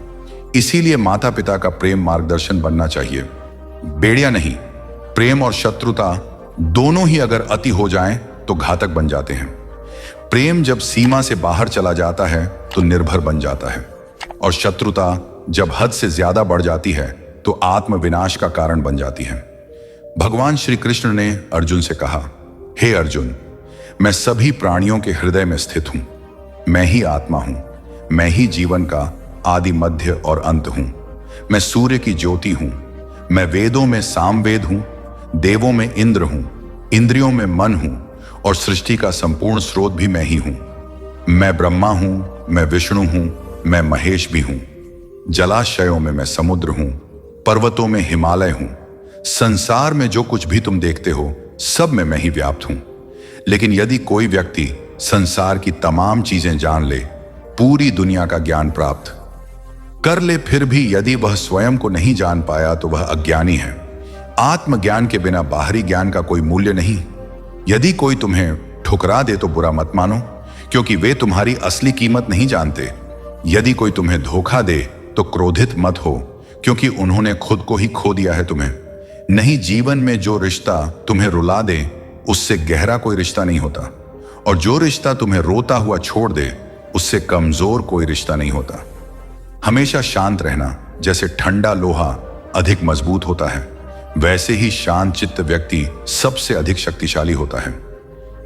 इसीलिए माता पिता का प्रेम मार्गदर्शन बनना चाहिए, बेड़िया नहीं। प्रेम और शत्रुता दोनों ही अगर अति हो जाएं तो घातक बन जाते हैं। प्रेम जब सीमा से बाहर चला जाता है तो निर्भर बन जाता है, और शत्रुता जब हद से ज्यादा बढ़ जाती है तो आत्मविनाश का कारण बन जाती है। भगवान श्री कृष्ण ने अर्जुन से कहा, हे अर्जुन, मैं सभी प्राणियों के हृदय में स्थित हूं। मैं ही आत्मा हूं। मैं ही जीवन का आदि, मध्य और अंत हूं। मैं सूर्य की ज्योति हूं। मैं वेदों में सामवेद हूं, देवों में इंद्र हूं, इंद्रियों में मन हूं और सृष्टि का संपूर्ण स्रोत भी मैं ही हूं। मैं ब्रह्मा हूं, मैं विष्णु हूं, मैं महेश भी हूं। जलाशयों में मैं समुद्र हूं, पर्वतों में हिमालय हूं। संसार में जो कुछ भी तुम देखते हो सब में मैं ही व्याप्त हूं। लेकिन यदि कोई व्यक्ति संसार की तमाम चीजें जान ले, पूरी दुनिया का ज्ञान प्राप्त कर ले, फिर भी यदि वह स्वयं को नहीं जान पाया तो वह अज्ञानी है। आत्मज्ञान के बिना बाहरी ज्ञान का कोई मूल्य नहीं। यदि कोई तुम्हें ठुकरा दे तो बुरा मत मानो, क्योंकि वे तुम्हारी असली कीमत नहीं जानते। यदि कोई तुम्हें धोखा दे तो क्रोधित मत हो, क्योंकि उन्होंने खुद को ही खो दिया है तुम्हें। नहीं, जीवन में जो रिश्ता तुम्हें रुला दे उससे गहरा कोई रिश्ता नहीं होता, और जो रिश्ता तुम्हें रोता हुआ छोड़ दे उससे कमजोर कोई रिश्ता नहीं होता। हमेशा शांत रहना। जैसे ठंडा लोहा अधिक मजबूत होता है, वैसे ही शांत चित्त व्यक्ति सबसे अधिक शक्तिशाली होता है।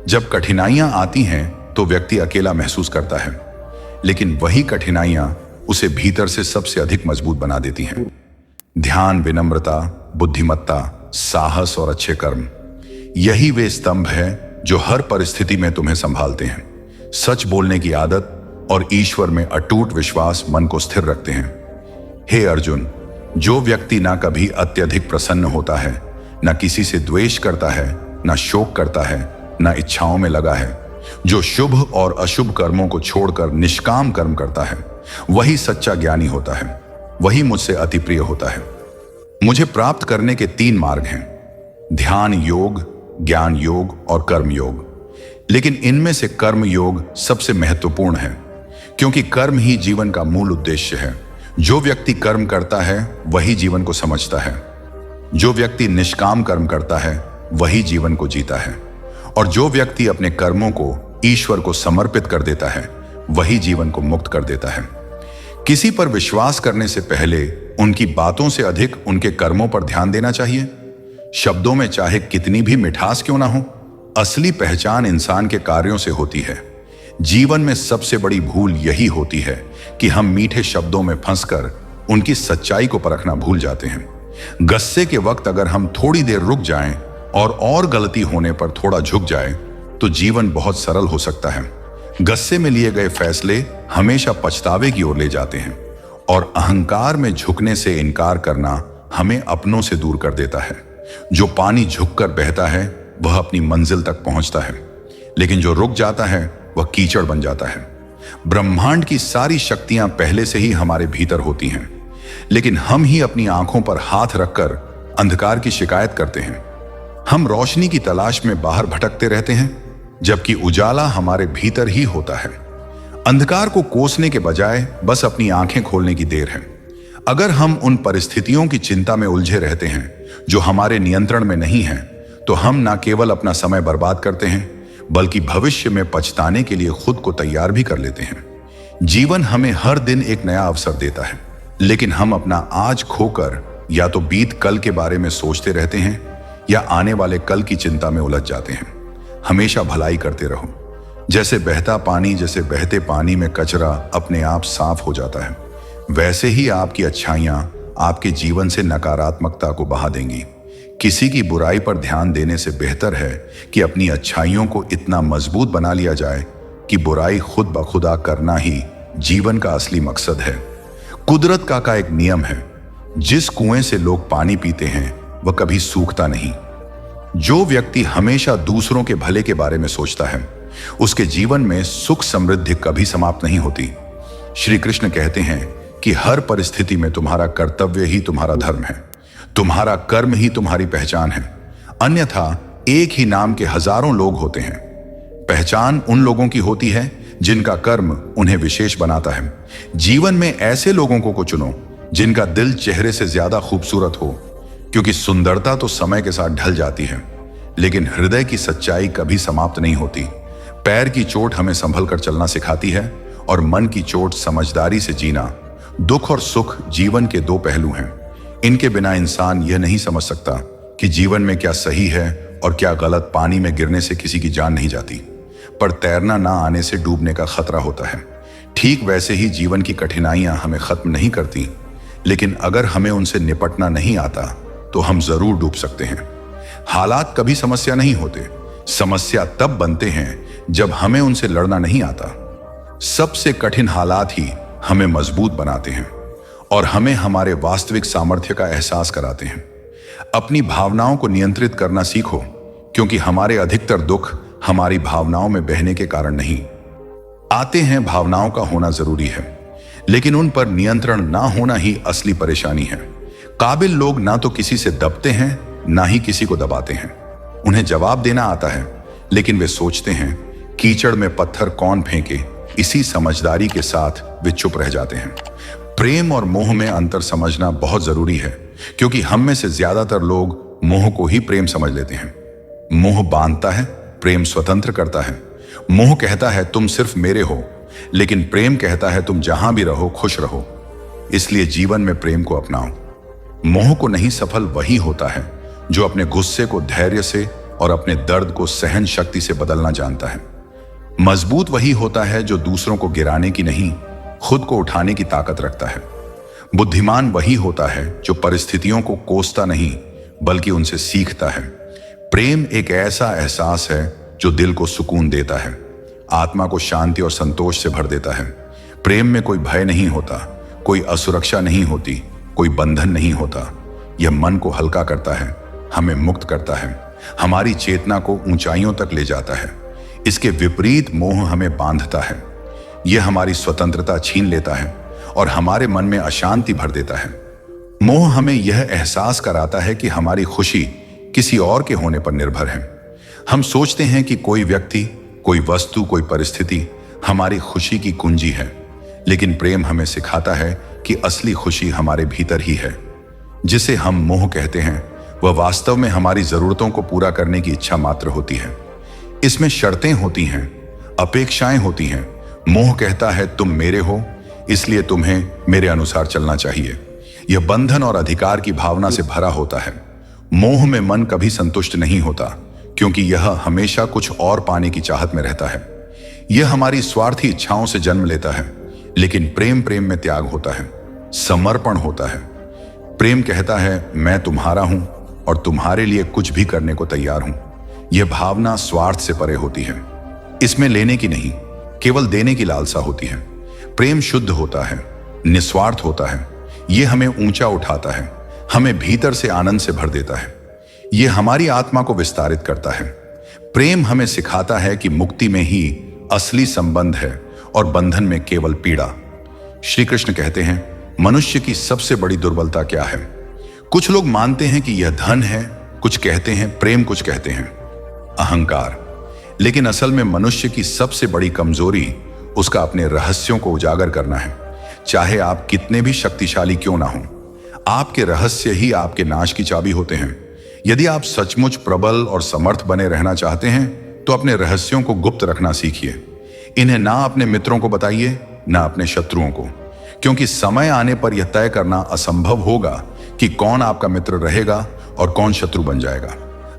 जब कठिनाइयां आती हैं तो व्यक्ति अकेला महसूस करता है, लेकिन वही कठिनाइयां उसे भीतर से सबसे अधिक मजबूत बना देती हैं। ध्यान, विनम्रता, बुद्धिमत्ता, साहस और अच्छे कर्म, यही वे स्तंभ हैं जो हर परिस्थिति में तुम्हें संभालते हैं। सच बोलने की आदत और ईश्वर में अटूट विश्वास मन को स्थिर रखते हैं। हे अर्जुन, जो व्यक्ति ना कभी अत्यधिक प्रसन्न होता है, ना किसी से द्वेष करता है, ना शोक करता है, ना इच्छाओं में लगा है, जो शुभ और अशुभ कर्मों को छोड़कर निष्काम कर्म करता है, वही सच्चा ज्ञानी होता है। वही मुझसे अति प्रिय होता है। मुझे प्राप्त करने के 3 मार्ग हैं, ध्यान योग, ज्ञान योग और कर्म योग। लेकिन इनमें से कर्म योग सबसे महत्वपूर्ण है, क्योंकि कर्म ही जीवन का मूल उद्देश्य है। जो व्यक्ति कर्म करता है वही जीवन को समझता है। जो व्यक्ति निष्काम कर्म करता है वही जीवन को जीता है, और जो व्यक्ति अपने कर्मों को ईश्वर को समर्पित कर देता है वही जीवन को मुक्त कर देता है। किसी पर विश्वास करने से पहले उनकी बातों से अधिक उनके कर्मों पर ध्यान देना चाहिए। शब्दों में चाहे कितनी भी मिठास क्यों ना हो, असली पहचान इंसान के कार्यों से होती है। जीवन में सबसे बड़ी भूल यही होती है कि हम मीठे शब्दों में फंसकर उनकी सच्चाई को परखना भूल जाते हैं। गुस्से के वक्त अगर हम थोड़ी देर रुक जाएं और गलती होने पर थोड़ा झुक जाए तो जीवन बहुत सरल हो सकता है। गुस्से में लिए गए फैसले हमेशा पछतावे की ओर ले जाते हैं, और अहंकार में झुकने से इनकार करना हमें अपनों से दूर कर देता है। जो पानी झुककर बहता है वह अपनी मंजिल तक पहुंचता है, लेकिन जो रुक जाता है वह कीचड़ बन जाता है। ब्रह्मांड की सारी शक्तियां पहले से ही हमारे भीतर होती हैं, लेकिन हम ही अपनी आंखों पर हाथ रखकर अंधकार की शिकायत करते हैं। हम रोशनी की तलाश में बाहर भटकते रहते हैं, जबकि उजाला हमारे भीतर ही होता है। अंधकार को कोसने के बजाय बस अपनी आंखें खोलने की देर है। अगर हम उन परिस्थितियों की चिंता में उलझे रहते हैं जो हमारे नियंत्रण में नहीं हैं, तो हम न केवल अपना समय बर्बाद करते हैं, बल्कि भविष्य में पछताने के लिए खुद को तैयार भी कर लेते हैं। जीवन हमें हर दिन एक नया अवसर देता है, लेकिन हम अपना आज खोकर या तो बीत कल के बारे में सोचते रहते हैं या आने वाले कल की चिंता में उलझ जाते हैं। हमेशा भलाई करते रहो। जैसे बहते पानी में कचरा अपने आप साफ हो जाता है, वैसे ही आपकी अच्छाइयां आपके जीवन से नकारात्मकता को बहा देंगी। किसी की बुराई पर ध्यान देने से बेहतर है कि अपनी अच्छाइयों को इतना मजबूत बना लिया जाए कि बुराई खुद ब खुदा करना ही जीवन का असली मकसद है। कुदरत का एक नियम है, जिस कुएं से लोग पानी पीते हैं वह कभी सूखता नहीं। जो व्यक्ति हमेशा दूसरों के भले के बारे में सोचता है, उसके जीवन में सुख समृद्धि कभी समाप्त नहीं होती। श्री कृष्ण कहते हैं कि हर परिस्थिति में तुम्हारा कर्तव्य ही तुम्हारा धर्म है, तुम्हारा कर्म ही तुम्हारी पहचान है। अन्यथा एक ही नाम के हजारों लोग होते हैं। पहचान उन लोगों की होती है जिनका कर्म उन्हें विशेष बनाता है। जीवन में ऐसे लोगों को चुनो जिनका दिल चेहरे से ज्यादा खूबसूरत हो, क्योंकि सुंदरता तो समय के साथ ढल जाती है, लेकिन हृदय की सच्चाई कभी समाप्त नहीं होती। पैर की चोट हमें संभल कर चलना सिखाती है और मन की चोट समझदारी से जीना। दुख और सुख जीवन के दो पहलू हैं। इनके बिना इंसान यह नहीं समझ सकता कि जीवन में क्या सही है और क्या गलत। पानी में गिरने से किसी की जान नहीं जाती, पर तैरना ना आने से डूबने का खतरा होता है। ठीक वैसे ही जीवन की कठिनाइयां हमें खत्म नहीं करती, लेकिन अगर हमें उनसे निपटना नहीं आता तो हम जरूर डूब सकते हैं। हालात कभी समस्या नहीं होते, समस्या तब बनते हैं जब हमें उनसे लड़ना नहीं आता। सबसे कठिन हालात ही हमें मजबूत बनाते हैं और हमें हमारे वास्तविक सामर्थ्य का एहसास कराते हैं। अपनी भावनाओं को नियंत्रित करना सीखो, क्योंकि हमारे अधिकतर दुख हमारी भावनाओं में बहने के कारण नहीं आते हैं। भावनाओं का होना जरूरी है, लेकिन उन पर नियंत्रण ना होना ही असली परेशानी है। काबिल लोग ना तो किसी से दबते हैं, ना ही किसी को दबाते हैं। उन्हें जवाब देना आता है, लेकिन वे सोचते हैं कीचड़ में पत्थर कौन फेंके। इसी समझदारी के साथ वे चुप रह जाते हैं। प्रेम और मोह में अंतर समझना बहुत जरूरी है, क्योंकि हम में से ज्यादातर लोग मोह को ही प्रेम समझ लेते हैं। मोह बांधता है, प्रेम स्वतंत्र करता है। मोह कहता है तुम सिर्फ मेरे हो, लेकिन प्रेम कहता है तुम जहां भी रहो खुश रहो। इसलिए जीवन में प्रेम को अपनाओ। मोह को नहीं सफल वही होता है जो अपने गुस्से को धैर्य से और अपने दर्द को सहन शक्ति से बदलना जानता है। मजबूत वही होता है जो दूसरों को गिराने की नहीं, खुद को उठाने की ताकत रखता है। बुद्धिमान वही होता है जो परिस्थितियों को कोसता नहीं, बल्कि उनसे सीखता है। प्रेम एक ऐसा एहसास है जो दिल को सुकून देता है, आत्मा को शांति और संतोष से भर देता है। प्रेम में कोई भय नहीं होता, कोई असुरक्षा नहीं होती, कोई बंधन नहीं होता। यह मन को हल्का करता है, हमें मुक्त करता है, हमारी चेतना को ऊंचाइयों तक ले जाता है। इसके विपरीत मोह हमें बांधता है। यह हमारी स्वतंत्रता छीन लेता है और हमारे मन में अशांति भर देता है। मोह हमें यह एहसास कराता है कि हमारी खुशी किसी और के होने पर निर्भर है। हम सोचते हैं कि कोई व्यक्ति, कोई वस्तु, कोई परिस्थिति हमारी खुशी की कुंजी है, लेकिन प्रेम हमें सिखाता है कि असली खुशी हमारे भीतर ही है। जिसे हम मोह कहते हैं, वह वास्तव में हमारी जरूरतों को पूरा करने की इच्छा मात्र होती है। इसमें शर्तें होती हैं, अपेक्षाएं होती हैं। मोह कहता है तुम मेरे हो, इसलिए तुम्हें मेरे अनुसार चलना चाहिए। यह बंधन और अधिकार की भावना से भरा होता है। मोह में मन कभी संतुष्ट नहीं होता, क्योंकि यह हमेशा कुछ और पाने की चाहत में रहता है। यह हमारी स्वार्थी इच्छाओं से जन्म लेता है, लेकिन प्रेम में त्याग होता है, समर्पण होता है। प्रेम कहता है मैं तुम्हारा हूं और तुम्हारे लिए कुछ भी करने को तैयार हूं। यह भावना स्वार्थ से परे होती है। इसमें लेने की नहीं, केवल देने की लालसा होती है। प्रेम शुद्ध होता है, निस्वार्थ होता है। यह हमें ऊंचा उठाता है, हमें भीतर से आनंद से भर देता है। यह हमारी आत्मा को विस्तारित करता है। प्रेम हमें सिखाता है कि मुक्ति में ही असली संबंध है और बंधन में केवल पीड़ा। श्री कृष्ण कहते हैं मनुष्य की सबसे बड़ी दुर्बलता क्या है। कुछ लोग मानते हैं कि यह धन है, कुछ कहते हैं प्रेम, कुछ कहते हैं अहंकार। लेकिन असल में मनुष्य की सबसे बड़ी कमजोरी उसका अपने रहस्यों को उजागर करना है। चाहे आप कितने भी शक्तिशाली क्यों ना हो, आपके रहस्य ही आपके नाश की चाबी होते हैं। यदि आप सचमुच प्रबल और समर्थ बने रहना चाहते हैं तो अपने रहस्यों को गुप्त रखना सीखिए। इन्हें ना अपने मित्रों को बताइए, ना अपने शत्रुओं को, क्योंकि समय आने पर यह तय करना असंभव होगा कि कौन आपका मित्र रहेगा और कौन शत्रु बन जाएगा।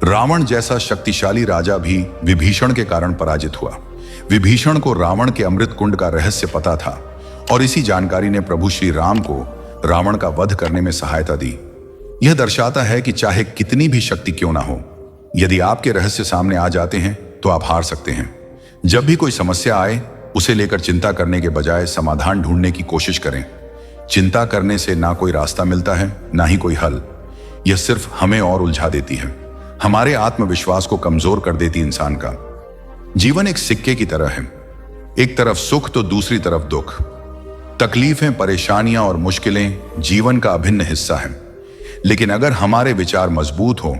रावण जैसा शक्तिशाली राजा भी विभीषण के कारण पराजित हुआ। विभीषण को रावण के अमृत कुंड का रहस्य पता था और इसी जानकारी ने प्रभु श्री राम को रावण का वध करने में सहायता दी। यह दर्शाता है कि चाहे कितनी भी शक्ति क्यों ना हो, यदि आपके रहस्य सामने आ जाते हैं तो आप हार सकते हैं। जब भी कोई समस्या आए, उसे लेकर चिंता करने के बजाय समाधान ढूंढने की कोशिश करें। चिंता करने से ना कोई रास्ता मिलता है, ना ही कोई हल। यह सिर्फ हमें और उलझा देती है, हमारे आत्मविश्वास को कमजोर कर देती। इंसान का जीवन एक सिक्के की तरह है, एक तरफ सुख तो दूसरी तरफ दुख। तकलीफें, परेशानियां और मुश्किलें जीवन का अभिन्न हिस्सा है। लेकिन अगर हमारे विचार मजबूत हो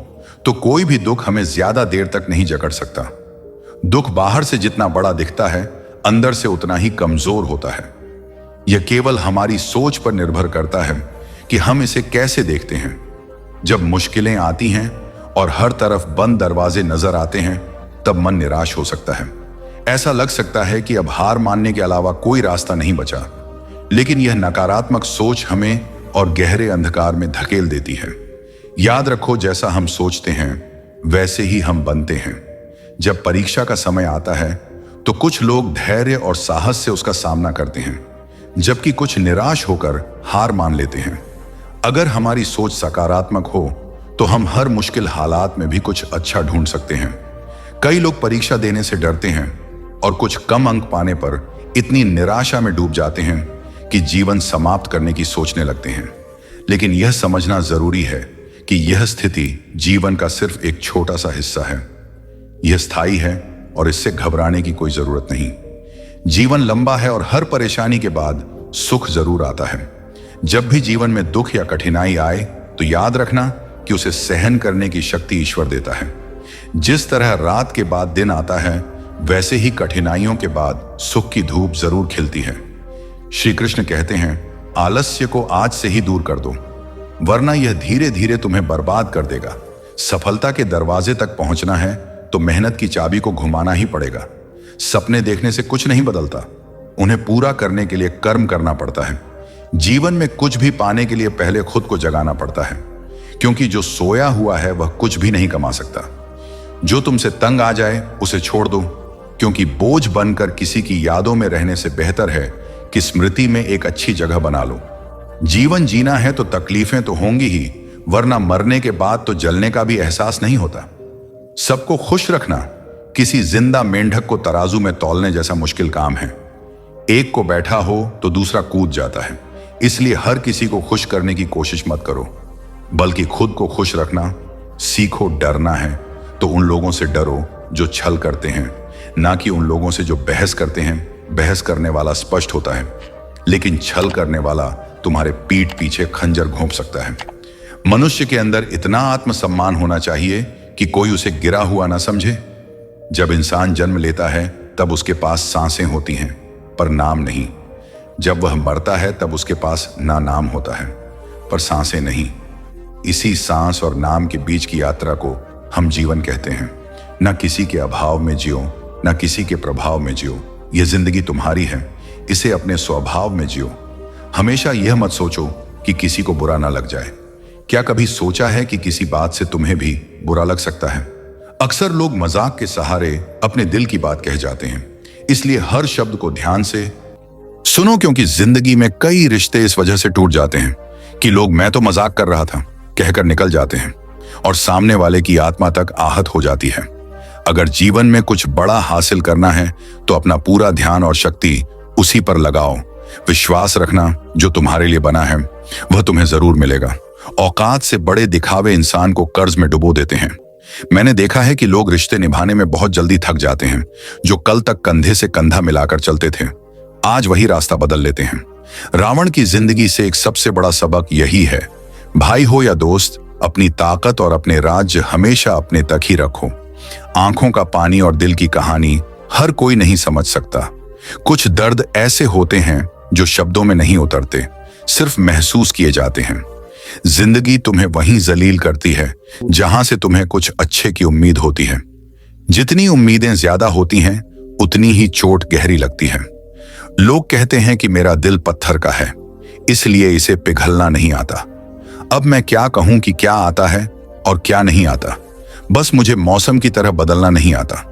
तो कोई भी दुख हमें ज्यादा देर तक नहीं जकड़ सकता। दुख बाहर से जितना बड़ा दिखता है, अंदर से उतना ही कमजोर होता है। यह केवल हमारी सोच पर निर्भर करता है कि हम इसे कैसे देखते हैं। जब मुश्किलें आती हैं और हर तरफ बंद दरवाजे नजर आते हैं, तब मन निराश हो सकता है। ऐसा लग सकता है कि अब हार मानने के अलावा कोई रास्ता नहीं बचा। लेकिन यह नकारात्मक सोच हमें और गहरे अंधकार में धकेल देती है। याद रखो, जैसा हम सोचते हैं वैसे ही हम बनते हैं। जब परीक्षा का समय आता है तो कुछ लोग धैर्य और साहस से उसका सामना करते हैं, जबकि कुछ निराश होकर हार मान लेते हैं। अगर हमारी सोच सकारात्मक हो तो हम हर मुश्किल हालात में भी कुछ अच्छा ढूंढ सकते हैं। कई लोग परीक्षा देने से डरते हैं और कुछ कम अंक पाने पर इतनी निराशा में डूब जाते हैं कि जीवन समाप्त करने की सोचने लगते हैं। लेकिन यह समझना जरूरी है कि यह स्थिति जीवन का सिर्फ एक छोटा सा हिस्सा है। यह स्थायी है और इससे घबराने की कोई जरूरत नहीं। जीवन लंबा है और हर परेशानी के बाद सुख जरूर आता है। जब भी जीवन में दुख या कठिनाई आए तो याद रखना कि उसे सहन करने की शक्ति ईश्वर देता है। जिस तरह रात के बाद दिन आता है, वैसे ही कठिनाइयों के बाद सुख की धूप जरूर खिलती है। श्री कृष्ण कहते हैं, आलस्य को आज से ही दूर कर दो, वरना यह धीरे धीरे तुम्हें बर्बाद कर देगा। सफलता के दरवाजे तक पहुंचना है तो मेहनत की चाबी को घुमाना ही पड़ेगा। सपने देखने से कुछ नहीं बदलता, उन्हें पूरा करने के लिए कर्म करना पड़ता है। जीवन में कुछ भी पाने के लिए पहले खुद को जगाना पड़ता है, क्योंकि जो सोया हुआ है वह कुछ भी नहीं कमा सकता। जो तुमसे तंग आ जाए उसे छोड़ दो, क्योंकि बोझ बनकर किसी की यादों में रहने से बेहतर है कि स्मृति में एक अच्छी जगह बना लो। जीवन जीना है तो तकलीफें तो होंगी ही, वरना मरने के बाद तो जलने का भी एहसास नहीं होता। सबको खुश रखना किसी जिंदा मेंढक को तराजू में तौलने जैसा मुश्किल काम है। एक को बैठा हो तो दूसरा कूद जाता है। इसलिए हर किसी को खुश करने की कोशिश मत करो, बल्कि खुद को खुश रखना सीखो। डरना है तो उन लोगों से डरो जो छल करते हैं, ना कि उन लोगों से जो बहस करते हैं। बहस करने वाला स्पष्ट होता है, लेकिन छल करने वाला तुम्हारे पीठ पीछे खंजर घोंप सकता है। मनुष्य के अंदर इतना आत्मसम्मान होना चाहिए कि कोई उसे गिरा हुआ ना समझे। जब इंसान जन्म लेता है तब उसके पास सांसें होती हैं, पर नाम नहीं। जब वह मरता है तब उसके पास ना नाम होता है, पर सांसें नहीं। इसी सांस और नाम के बीच की यात्रा को हम जीवन कहते हैं। न किसी के अभाव में जियो, न किसी के प्रभाव में जियो। यह जिंदगी तुम्हारी है, इसे अपने स्वभाव में जियो। हमेशा यह मत सोचो कि किसी को बुरा ना लग जाए। क्या कभी सोचा है कि किसी बात से तुम्हें भी बुरा लग सकता है? अक्सर लोग मजाक के सहारे अपने दिल की बात कह जाते हैं, इसलिए हर शब्द को ध्यान से सुनो, क्योंकि जिंदगी में कई रिश्ते इस वजह से टूट जाते हैं कि लोग मैं तो मजाक कर रहा था कहकर निकल जाते हैं और सामने वाले की आत्मा तक आहत हो जाती है। अगर जीवन में कुछ बड़ा हासिल करना है तो अपना पूरा ध्यान और शक्ति उसी पर लगाओ। विश्वास रखना जो तुम्हारे लिए बना है वह तुम्हें जरूर मिलेगा। औकात से बड़े दिखावे इंसान को कर्ज में डुबो देते हैं। मैंने देखा है कि लोग रिश्ते निभाने में बहुत जल्दी थक जाते हैं। जो कल तक कंधे से कंधा मिलाकर चलते थे, आज वही रास्ता बदल लेते हैं। रावण की जिंदगी से एक सबसे बड़ा सबक यही है, भाई हो या दोस्त, अपनी ताकत और अपने राज्य हमेशा अपने तक ही रखो। आंखों का पानी और दिल की कहानी हर कोई नहीं समझ सकता, कुछ दर्द ऐसे होते हैं जो शब्दों में नहीं उतरते, सिर्फ महसूस किए जाते हैं। जिंदगी तुम्हें वहीं जलील करती है जहां से तुम्हें कुछ अच्छे की उम्मीद होती है। जितनी उम्मीदें ज्यादा होती हैं, उतनी ही चोट गहरी लगती है। लोग कहते हैं कि मेरा दिल पत्थर का है, इसलिए इसे पिघलना नहीं आता। अब मैं क्या कहूं कि क्या आता है और क्या नहीं आता। बस मुझे मौसम की तरह बदलना नहीं आता।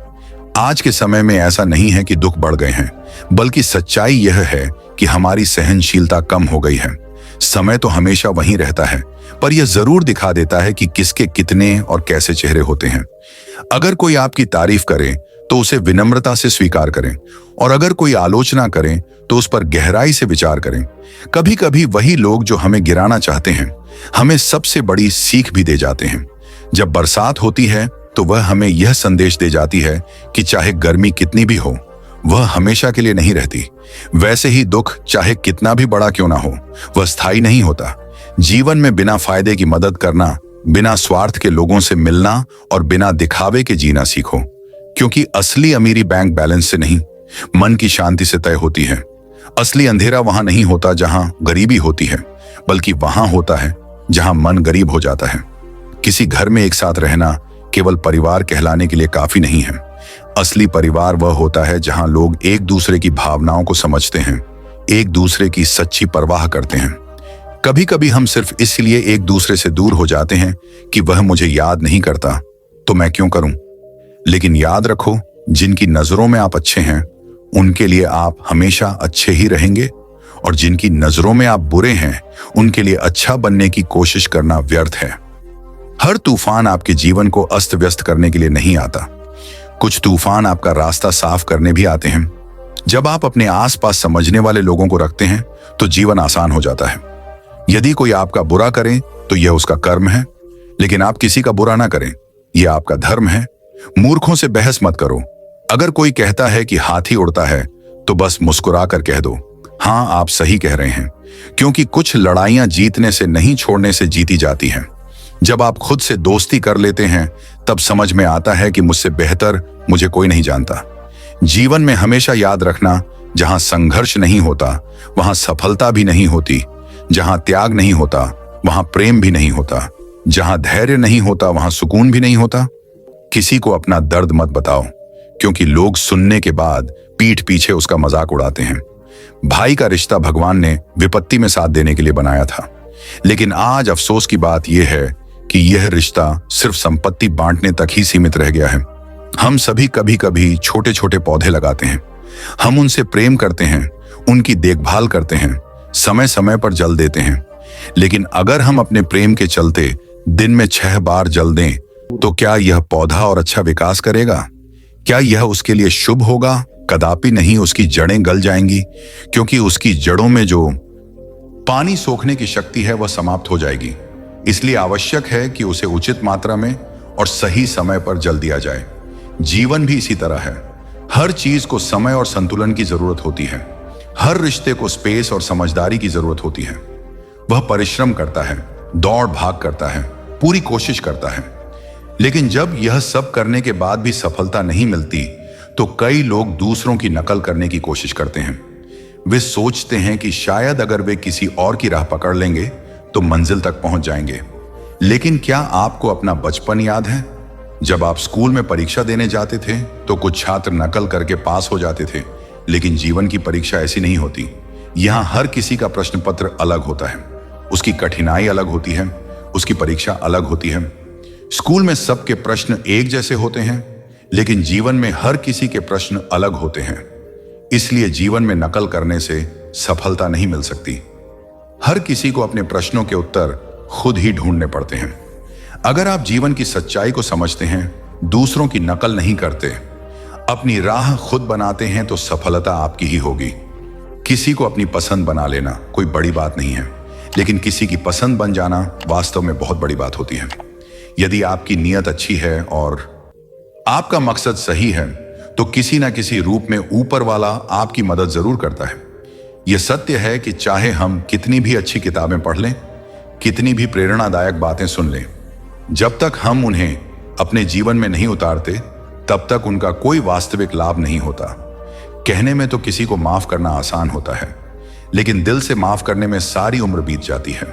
आज के समय में ऐसा नहीं है कि दुख बढ़ गए हैं, बल्कि सच्चाई यह है कि हमारी सहनशीलता कम हो गई है। समय तो हमेशा वहीं रहता है, पर यह जरूर दिखा देता है कि किसके कितने और कैसे चेहरे होते हैं। अगर कोई आपकी तारीफ करे तो उसे विनम्रता से स्वीकार करें, और अगर कोई आलोचना करे तो उस पर गहराई से विचार करें। कभी कभी वही लोग जो हमें गिराना चाहते हैं, हमें सबसे बड़ी सीख भी दे जाते हैं। जब बरसात होती है तो वह हमें यह संदेश दे जाती है कि चाहे गर्मी कितनी भी हो, वह हमेशा के लिए नहीं रहती। वैसे ही दुख चाहे कितना भी बड़ा क्यों ना हो, वह स्थायी नहीं होता। जीवन में बिना फायदे की मदद करना, बिना स्वार्थ के लोगों से मिलना और बिना दिखावे के जीना सीखो, क्योंकि असली अमीरी बैंक बैलेंस से नहीं, मन की शांति से तय होती है। असली अंधेरा वहां नहीं होता जहां गरीबी होती है, बल्कि वहां होता है जहां मन गरीब हो जाता है। किसी घर में एक साथ रहना केवल परिवार कहलाने के लिए काफी नहीं है। असली परिवार वह होता है जहां लोग एक दूसरे की भावनाओं को समझते हैं, एक दूसरे की सच्ची परवाह करते हैं। कभी कभी हम सिर्फ इसलिए एक दूसरे से दूर हो जाते हैं कि वह मुझे याद नहीं करता, तो मैं क्यों करूं। लेकिन याद रखो, जिनकी नजरों में आप अच्छे हैं, उनके लिए आप हमेशा अच्छे ही रहेंगे, और जिनकी नजरों में आप बुरे हैं, उनके लिए अच्छा बनने की कोशिश करना व्यर्थ है। हर तूफान आपके जीवन को अस्त व्यस्त करने के लिए नहीं आता। कुछ तूफान आपका रास्ता साफ करने भी आते हैं। जब आप अपने आसपास समझने वाले लोगों को रखते हैं तो जीवन आसान हो जाता है। यदि कोई आपका बुरा करे तो यह उसका कर्म है, लेकिन आप किसी का बुरा ना करें, यह आपका धर्म है। मूर्खों से बहस मत करो। अगर कोई कहता है कि हाथी उड़ता है तो बस मुस्कुरा कर कह दो, हाँ आप सही कह रहे हैं, क्योंकि कुछ लड़ाइयां जीतने से नहीं, छोड़ने से जीती जाती हैं। जब आप खुद से दोस्ती कर लेते हैं तब समझ में आता है कि मुझसे बेहतर मुझे कोई नहीं जानता। जीवन में हमेशा याद रखना, जहां संघर्ष नहीं होता वहां सफलता भी नहीं होती, जहां त्याग नहीं होता वहां प्रेम भी नहीं होता, जहां धैर्य नहीं होता वहां सुकून भी नहीं होता। किसी को अपना दर्द मत बताओ, क्योंकि लोग सुनने के बाद पीठ पीछे उसका मजाक उड़ाते हैं। भाई का रिश्ता भगवान ने विपत्ति में साथ देने के लिए बनाया था, लेकिन आज अफसोस की बात यह है कि यह रिश्ता सिर्फ संपत्ति बांटने तक ही सीमित रह गया है। हम सभी कभी कभी छोटे छोटे पौधे लगाते हैं, हम उनसे प्रेम करते हैं, उनकी देखभाल करते हैं, समय समय पर जल देते हैं, लेकिन अगर हम अपने प्रेम के चलते दिन में 6 बार जल दें तो क्या यह पौधा और अच्छा विकास करेगा? क्या यह उसके लिए शुभ होगा? कदापि नहीं। उसकी जड़ें गल जाएंगी, क्योंकि उसकी जड़ों में जो पानी सोखने की शक्ति है वह समाप्त हो जाएगी। इसलिए आवश्यक है कि उसे उचित मात्रा में और सही समय पर जल दिया जाए। जीवन भी इसी तरह है। हर चीज को समय और संतुलन की जरूरत होती है। हर रिश्ते को स्पेस और समझदारी की जरूरत होती है। वह परिश्रम करता है, दौड़ भाग करता है, पूरी कोशिश करता है, लेकिन जब यह सब करने के बाद भी सफलता नहीं मिलती तो कई लोग दूसरों की नकल करने की कोशिश करते हैं। वे सोचते हैं कि शायद अगर वे किसी और की राह पकड़ लेंगे तो मंजिल तक पहुंच जाएंगे। लेकिन क्या आपको अपना बचपन याद है? जब आप स्कूल में परीक्षा देने जाते थे तो कुछ छात्र नकल करके पास हो जाते थे, लेकिन जीवन की परीक्षा ऐसी नहीं होती। यहां हर किसी का प्रश्न पत्र अलग होता है, उसकी कठिनाई अलग होती है, उसकी परीक्षा अलग होती है। स्कूल में सबके प्रश्न एक जैसे होते हैं, लेकिन जीवन में हर किसी के प्रश्न अलग होते हैं। इसलिए जीवन में नकल करने से सफलता नहीं मिल सकती। हर किसी को अपने प्रश्नों के उत्तर खुद ही ढूंढने पड़ते हैं। अगर आप जीवन की सच्चाई को समझते हैं, दूसरों की नकल नहीं करते, अपनी राह खुद बनाते हैं, तो सफलता आपकी ही होगी। किसी को अपनी पसंद बना लेना कोई बड़ी बात नहीं है, लेकिन किसी की पसंद बन जाना वास्तव में बहुत बड़ी बात होती है। यदि आपकी नीयत अच्छी है और आपका मकसद सही है, तो किसी ना किसी रूप में ऊपर वाला आपकी मदद जरूर करता है। यह सत्य है कि चाहे हम कितनी भी अच्छी किताबें पढ़ लें, कितनी भी प्रेरणादायक बातें सुन लें, जब तक हम उन्हें अपने जीवन में नहीं उतारते, तब तक उनका कोई वास्तविक लाभ नहीं होता। कहने में तो किसी को माफ करना आसान होता है, लेकिन दिल से माफ करने में सारी उम्र बीत जाती है।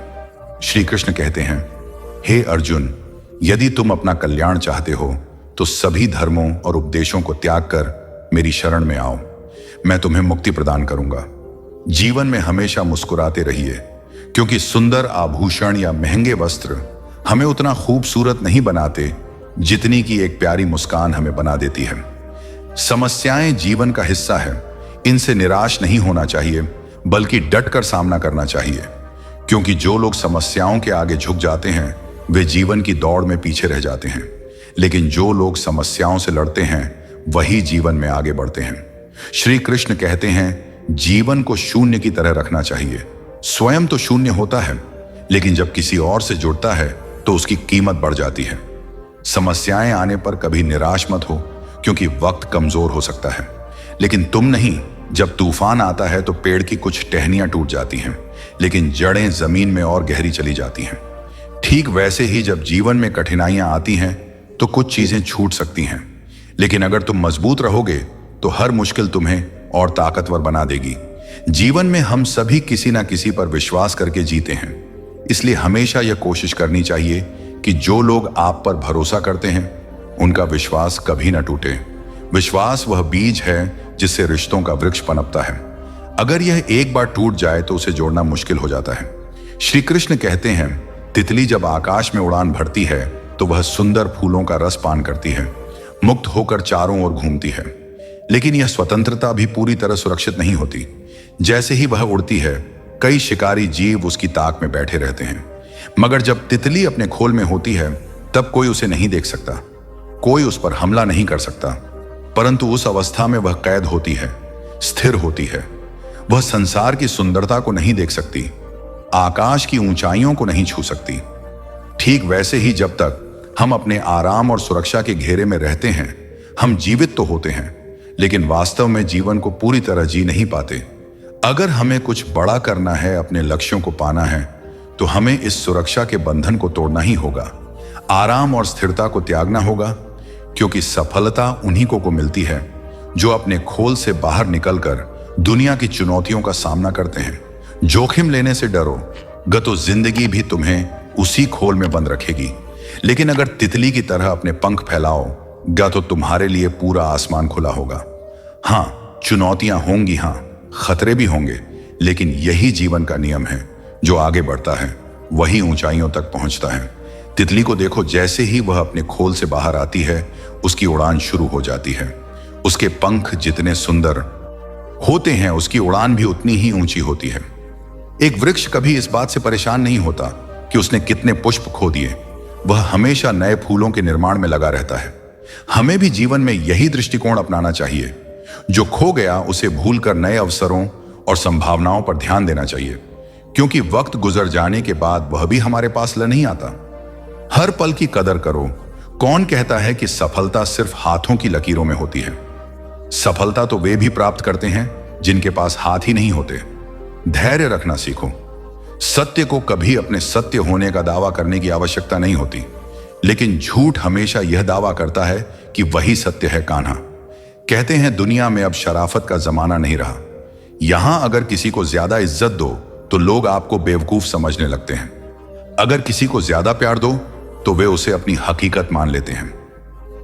श्री कृष्ण कहते हैं, हे अर्जुन, यदि तुम अपना कल्याण चाहते हो तो सभी धर्मों और उपदेशों को त्याग कर मेरी शरण में आओ। मैं तुम्हें मुक्ति प्रदान करूंगा। जीवन में हमेशा मुस्कुराते रहिए, क्योंकि सुंदर आभूषण या महंगे वस्त्र हमें उतना खूबसूरत नहीं बनाते जितनी कि एक प्यारी मुस्कान हमें बना देती है। समस्याएं जीवन का हिस्सा है, इनसे निराश नहीं होना चाहिए, बल्कि डटकर सामना करना चाहिए, क्योंकि जो लोग समस्याओं के आगे झुक जाते हैं वे जीवन की दौड़ में पीछे रह जाते हैं, लेकिन जो लोग समस्याओं से लड़ते हैं वही जीवन में आगे बढ़ते हैं। श्री कृष्ण कहते हैं, जीवन को शून्य की तरह रखना चाहिए। स्वयं तो शून्य होता है, लेकिन जब किसी और से जुड़ता है तो उसकी कीमत बढ़ जाती है। समस्याएं आने पर कभी निराश मत हो, क्योंकि वक्त कमजोर हो सकता है, लेकिन तुम नहीं। जब तूफान आता है तो पेड़ की कुछ टहनियां टूट जाती हैं, लेकिन जड़ें जमीन में और गहरी चली जाती हैं। ठीक वैसे ही जब जीवन में कठिनाइयां आती हैं तो कुछ चीजें छूट सकती हैं, लेकिन अगर तुम मजबूत रहोगे तो हर मुश्किल तुम्हें और ताकतवर बना देगी। जीवन में हम सभी किसी ना किसी पर विश्वास करके जीते हैं, इसलिए हमेशा यह कोशिश करनी चाहिए कि जो लोग आप पर भरोसा करते हैं उनका विश्वास कभी ना टूटे। विश्वास वह बीज है जिससे रिश्तों का वृक्ष पनपता है। अगर यह एक बार टूट जाए तो उसे जोड़ना मुश्किल हो जाता है। श्री कृष्ण कहते हैं, तितली जब आकाश में उड़ान भरती है तो वह सुंदर फूलों का रस पान करती है, मुक्त होकर चारों ओर घूमती है, लेकिन यह स्वतंत्रता भी पूरी तरह सुरक्षित नहीं होती। जैसे ही वह उड़ती है, कई शिकारी जीव उसकी ताक में बैठे रहते हैं, मगर जब तितली अपने खोल में होती है तब कोई उसे नहीं देख सकता, कोई उस पर हमला नहीं कर सकता, परंतु उस अवस्था में वह कैद होती है, स्थिर होती है। वह संसार की सुंदरता को नहीं देख सकती, आकाश की ऊंचाइयों को नहीं छू सकती। ठीक वैसे ही जब तक हम अपने आराम और सुरक्षा के घेरे में रहते हैं, हम जीवित तो होते हैं, लेकिन वास्तव में जीवन को पूरी तरह जी नहीं पाते। अगर हमें कुछ बड़ा करना है, अपने लक्ष्यों को पाना है, तो हमें इस सुरक्षा के बंधन को तोड़ना ही होगा, आराम और स्थिरता को त्यागना होगा, क्योंकि सफलता उन्हीं को मिलती है जो अपने खोल से बाहर निकलकर दुनिया की चुनौतियों का सामना करते हैं। जोखिम लेने से डरो, तो जिंदगी भी तुम्हें उसी खोल में बंद रखेगी, लेकिन अगर तितली की तरह अपने पंख फैलाओ तो तुम्हारे लिए पूरा आसमान खुला होगा। हाँ, चुनौतियां होंगी, हाँ, खतरे भी होंगे, लेकिन यही जीवन का नियम है। जो आगे बढ़ता है वही ऊंचाइयों तक पहुंचता है। तितली को देखो, जैसे ही वह अपने खोल से बाहर आती है उसकी उड़ान शुरू हो जाती है। उसके पंख जितने सुंदर होते हैं उसकी उड़ान भी उतनी ही ऊंची होती है। एक वृक्ष कभी इस बात से परेशान नहीं होता कि उसने कितने पुष्प खो दिए, वह हमेशा नए फूलों के निर्माण में लगा रहता है। हमें भी जीवन में यही दृष्टिकोण अपनाना चाहिए। जो खो गया उसे भूलकर नए अवसरों और संभावनाओं पर ध्यान देना चाहिए, क्योंकि वक्त गुजर जाने के बाद वह भी हमारे पास नहीं आता। हर पल की कदर करो। कौन कहता है कि सफलता सिर्फ हाथों की लकीरों में होती है? सफलता तो वे भी प्राप्त करते हैं जिनके पास हाथ ही नहीं होते। धैर्य रखना सीखो। सत्य को कभी अपने सत्य होने का दावा करने की आवश्यकता नहीं होती, लेकिन झूठ हमेशा यह दावा करता है कि वही सत्य है। कान्हा कहते हैं, दुनिया में अब शराफत का जमाना नहीं रहा। यहां अगर किसी को ज्यादा इज्जत दो तो लोग आपको बेवकूफ समझने लगते हैं। अगर किसी को ज्यादा प्यार दो तो वे उसे अपनी हकीकत मान लेते हैं।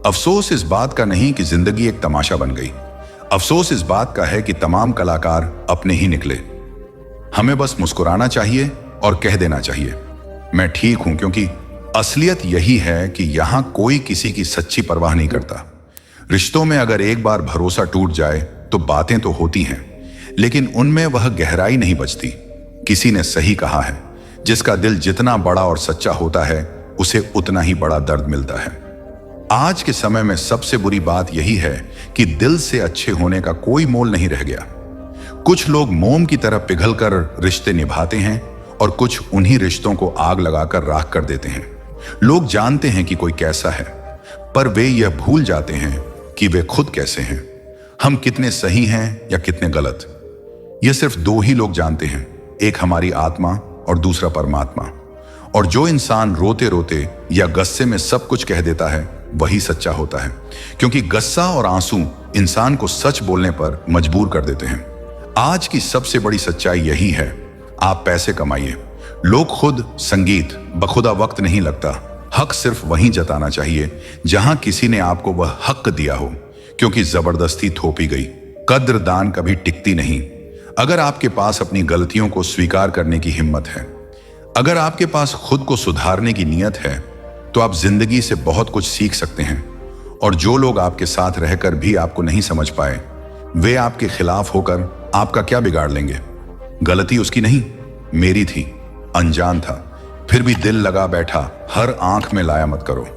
अफसोस इस बात का नहीं कि जिंदगी एक तमाशा बन गई, अफसोस इस बात का है कि तमाम कलाकार अपने ही निकले। हमें बस मुस्कुराना चाहिए और कह देना चाहिए, मैं ठीक हूं, क्योंकि असलियत यही है कि यहां कोई किसी की सच्ची परवाह नहीं करता। रिश्तों में अगर एक बार भरोसा टूट जाए तो बातें तो होती हैं, लेकिन उनमें वह गहराई नहीं बचती। किसी ने सही कहा है, जिसका दिल जितना बड़ा और सच्चा होता है उसे उतना ही बड़ा दर्द मिलता है। आज के समय में सबसे बुरी बात यही है कि दिल से अच्छे होने का कोई मोल नहीं रह गया। कुछ लोग मोम की तरह पिघलकर रिश्ते निभाते हैं और कुछ उन्हीं रिश्तों को आग लगाकर राख कर देते हैं। लोग जानते हैं कि कोई कैसा है, पर वे यह भूल जाते हैं कि वे खुद कैसे हैं। हम कितने सही हैं या कितने गलत, यह सिर्फ दो ही लोग जानते हैं, एक हमारी आत्मा और दूसरा परमात्मा। और जो इंसान रोते रोते या गुस्से में सब कुछ कह देता है वही सच्चा होता है, क्योंकि गुस्सा और आंसू इंसान को सच बोलने पर मजबूर कर देते हैं। आज की सबसे बड़ी सच्चाई यही है, आप पैसे कमाइए। लोग खुद संगीत बखुदा वक्त नहीं लगता। हक सिर्फ वहीं जताना चाहिए जहां किसी ने आपको वह हक दिया हो, क्योंकि जबरदस्ती थोपी गई कद्रदान कभी टिकती नहीं। अगर आपके पास अपनी गलतियों को स्वीकार करने की हिम्मत है, अगर आपके पास खुद को सुधारने की नीयत है, तो आप जिंदगी से बहुत कुछ सीख सकते हैं। और जो लोग आपके साथ रहकर भी आपको नहीं समझ पाए, वे आपके खिलाफ होकर आपका क्या बिगाड़ लेंगे। गलती उसकी नहीं, मेरी थी, अनजान था। फिर भी दिल लगा बैठा, हर आंख में लाया मत करो।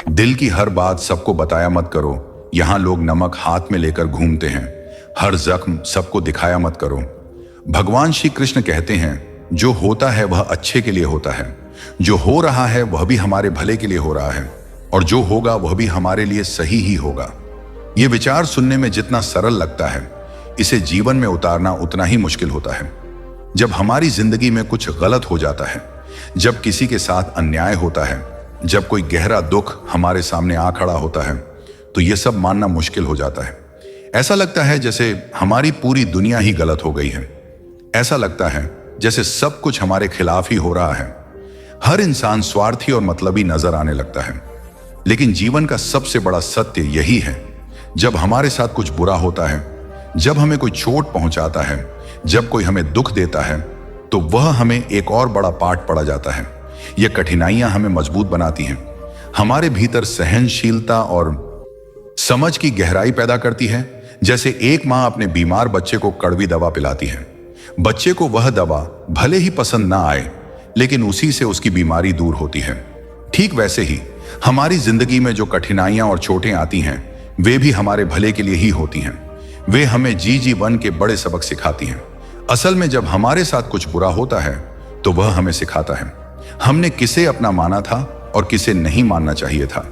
दिल की हर बात सबको बताया मत करो। यहां लोग नमक हाथ में लेकर घूमते हैं। हर जख्म सबको दिखाया मत करो। भगवान श्री कृष्ण कहते हैं, जो होता है वह अच्छे के लिए होता है, जो हो रहा है वह भी हमारे भले के लिए हो रहा है, और जो होगा वह भी हमारे लिए सही ही होगा। यह विचार सुनने में जितना सरल लगता है, इसे जीवन में उतारना उतना ही मुश्किल होता है। जब हमारी जिंदगी में कुछ गलत हो जाता है, जब किसी के साथ अन्याय होता है, जब कोई गहरा दुख हमारे सामने आ खड़ा होता है, तो यह सब मानना मुश्किल हो जाता है। ऐसा लगता है जैसे हमारी पूरी दुनिया ही गलत हो गई है। ऐसा लगता है जैसे सब कुछ हमारे खिलाफ ही हो रहा है। हर इंसान स्वार्थी और मतलबी नजर आने लगता है। लेकिन जीवन का सबसे बड़ा सत्य यही है, जब हमारे साथ कुछ बुरा होता है, जब हमें कोई चोट पहुंचाता है, जब कोई हमें दुख देता है, तो वह हमें एक और बड़ा पाठ पड़ा जाता है। यह कठिनाइयां हमें मजबूत बनाती हैं, हमारे भीतर सहनशीलता और समझ की गहराई पैदा करती है। जैसे एक मां अपने बीमार बच्चे को कड़वी दवा पिलाती है। बच्चे को वह दवा भले ही पसंद ना आए, लेकिन उसी से उसकी बीमारी दूर होती है। ठीक वैसे ही हमारी जिंदगी में जो कठिनाइयां और चोटें आती हैं, वे भी हमारे भले के लिए ही होती हैं। वे हमें जी बन के बड़े सबक सिखाती हैं। असल में जब हमारे साथ कुछ बुरा होता है, तो वह हमें सिखाता है हमने किसे अपना माना था और किसे नहीं मानना चाहिए था।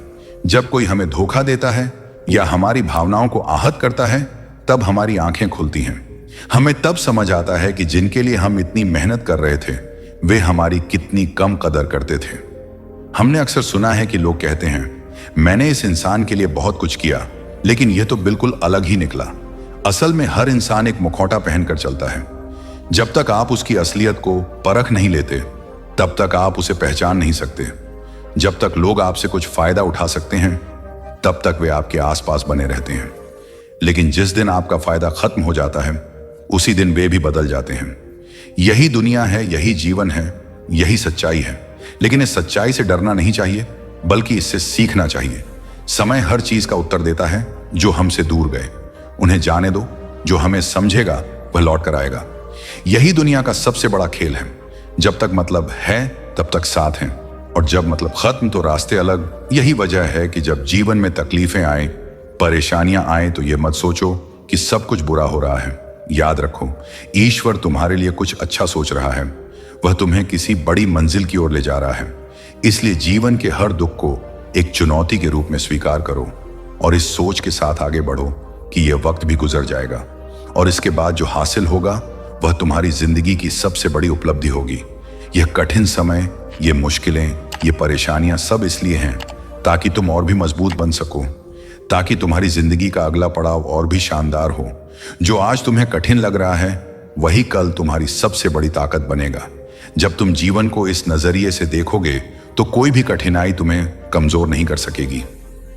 जब कोई हमें धोखा देता है या हमारी भावनाओं को आहत करता है, तब हमारी आंखें खुलती हैं। हमें तब समझ आता है कि जिनके लिए हम इतनी मेहनत कर रहे थे, वे हमारी कितनी कम कदर करते थे। हमने अक्सर सुना है कि लोग कहते हैं, मैंने इस इंसान के लिए बहुत कुछ किया, लेकिन यह तो बिल्कुल अलग ही निकला। असल में हर इंसान एक मुखौटा पहनकर चलता है। जब तक आप उसकी असलियत को परख नहीं लेते, तब तक आप उसे पहचान नहीं सकते। जब तक लोग आपसे कुछ फायदा उठा सकते हैं, तब तक वे आपके आसपास बने रहते हैं। लेकिन जिस दिन आपका फायदा खत्म हो जाता है, उसी दिन वे भी बदल जाते हैं। यही दुनिया है, यही जीवन है, यही सच्चाई है। लेकिन इस सच्चाई से डरना नहीं चाहिए, बल्कि इससे सीखना चाहिए। समय हर चीज का उत्तर देता है जो हमसे दूर गए। उन्हें जाने दो, जो हमें समझेगा वह लौट कर आएगा। यही दुनिया का सबसे बड़ा खेल है। जब तक मतलब है, तब तक साथ हैं, और जब मतलब खत्म, तो रास्ते अलग। यही वजह है कि जब जीवन में तकलीफें आए, परेशानियां आए, तो यह मत सोचो कि सब कुछ बुरा हो रहा है। याद रखो, ईश्वर तुम्हारे लिए कुछ अच्छा सोच रहा है। वह तुम्हें किसी बड़ी मंजिल की ओर ले जा रहा है। इसलिए जीवन के हर दुख को एक चुनौती के रूप में स्वीकार करो, और इस सोच के साथ आगे बढ़ो कि यह वक्त भी गुजर जाएगा, और इसके बाद जो हासिल होगा वह तुम्हारी जिंदगी की सबसे बड़ी उपलब्धि होगी। यह कठिन समय, ये मुश्किलें, ये परेशानियां सब इसलिए हैं ताकि तुम और भी मजबूत बन सको, ताकि तुम्हारी जिंदगी का अगला पड़ाव और भी शानदार हो। जो आज तुम्हें कठिन लग रहा है, वही कल तुम्हारी सबसे बड़ी ताकत बनेगा। जब तुम जीवन को इस नजरिए से देखोगे, तो कोई भी कठिनाई तुम्हें कमजोर नहीं कर सकेगी।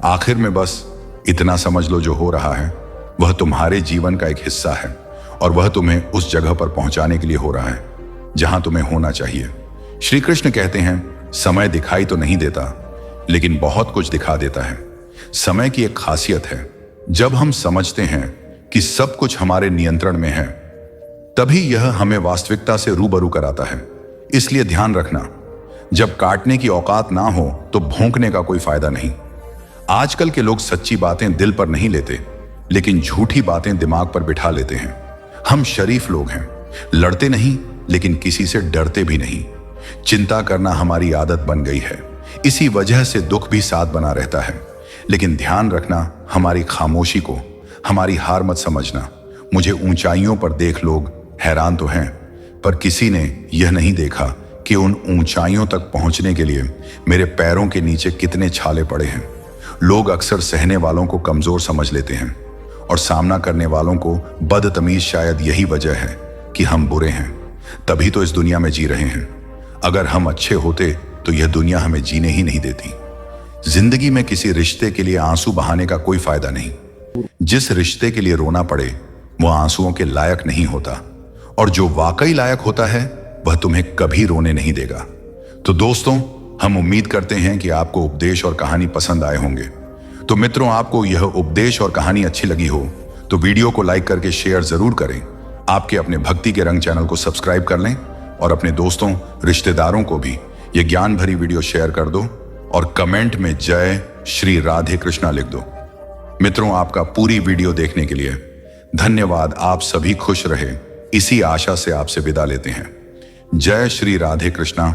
आखिर में बस इतना समझ लो, जो हो रहा है वह तुम्हारे जीवन का एक हिस्सा है, और वह तुम्हें उस जगह पर पहुंचाने के लिए हो रहा है जहां तुम्हें होना चाहिए। श्री कृष्ण कहते हैं, समय दिखाई तो नहीं देता, लेकिन बहुत कुछ दिखा देता है। समय की एक खासियत है, जब हम समझते हैं कि सब कुछ हमारे नियंत्रण में है, तभी यह हमें वास्तविकता से रूबरू कराता है। इसलिए ध्यान रखना, जब काटने की औकात ना हो, तो भौंकने का कोई फायदा नहीं। आजकल के लोग सच्ची बातें दिल पर नहीं लेते, लेकिन झूठी बातें दिमाग पर बिठा लेते हैं। हम शरीफ लोग हैं, लड़ते नहीं, लेकिन किसी से डरते भी नहीं। चिंता करना हमारी आदत बन गई है, इसी वजह से दुख भी साथ बना रहता है। लेकिन ध्यान रखना, हमारी खामोशी को हमारी हार मत समझना। मुझे ऊंचाइयों पर देख लोग हैरान तो हैं, पर किसी ने यह नहीं देखा कि उन ऊंचाइयों तक पहुंचने के लिए मेरे पैरों के नीचे कितने छाले पड़े हैं। लोग अक्सर सहने वालों को कमजोर समझ लेते हैं और सामना करने वालों को बदतमीज। शायद यही वजह है कि हम बुरे हैं, तभी तो इस दुनिया में जी रहे हैं। अगर हम अच्छे होते तो यह दुनिया हमें जीने ही नहीं देती। जिंदगी में किसी रिश्ते के लिए आंसू बहाने का कोई फायदा नहीं। जिस रिश्ते के लिए रोना पड़े वो आंसुओं के लायक नहीं होता, और जो वाकई लायक होता है वह तुम्हें कभी रोने नहीं देगा। तो दोस्तों, हम उम्मीद करते हैं कि आपको उपदेश और कहानी पसंद आए होंगे। तो मित्रों, आपको यह उपदेश और कहानी अच्छी लगी हो तो वीडियो को लाइक करके शेयर जरूर करें। आपके अपने भक्ति के रंग चैनल को सब्सक्राइब कर लें और अपने दोस्तों रिश्तेदारों को भी यह ज्ञान भरी वीडियो शेयर कर दो और कमेंट में जय श्री राधे कृष्णा लिख दो। मित्रों, आपका पूरी वीडियो देखने के लिए धन्यवाद। आप सभी खुश रहे, इसी आशा से आपसे विदा लेते हैं। जय श्री राधे कृष्णा।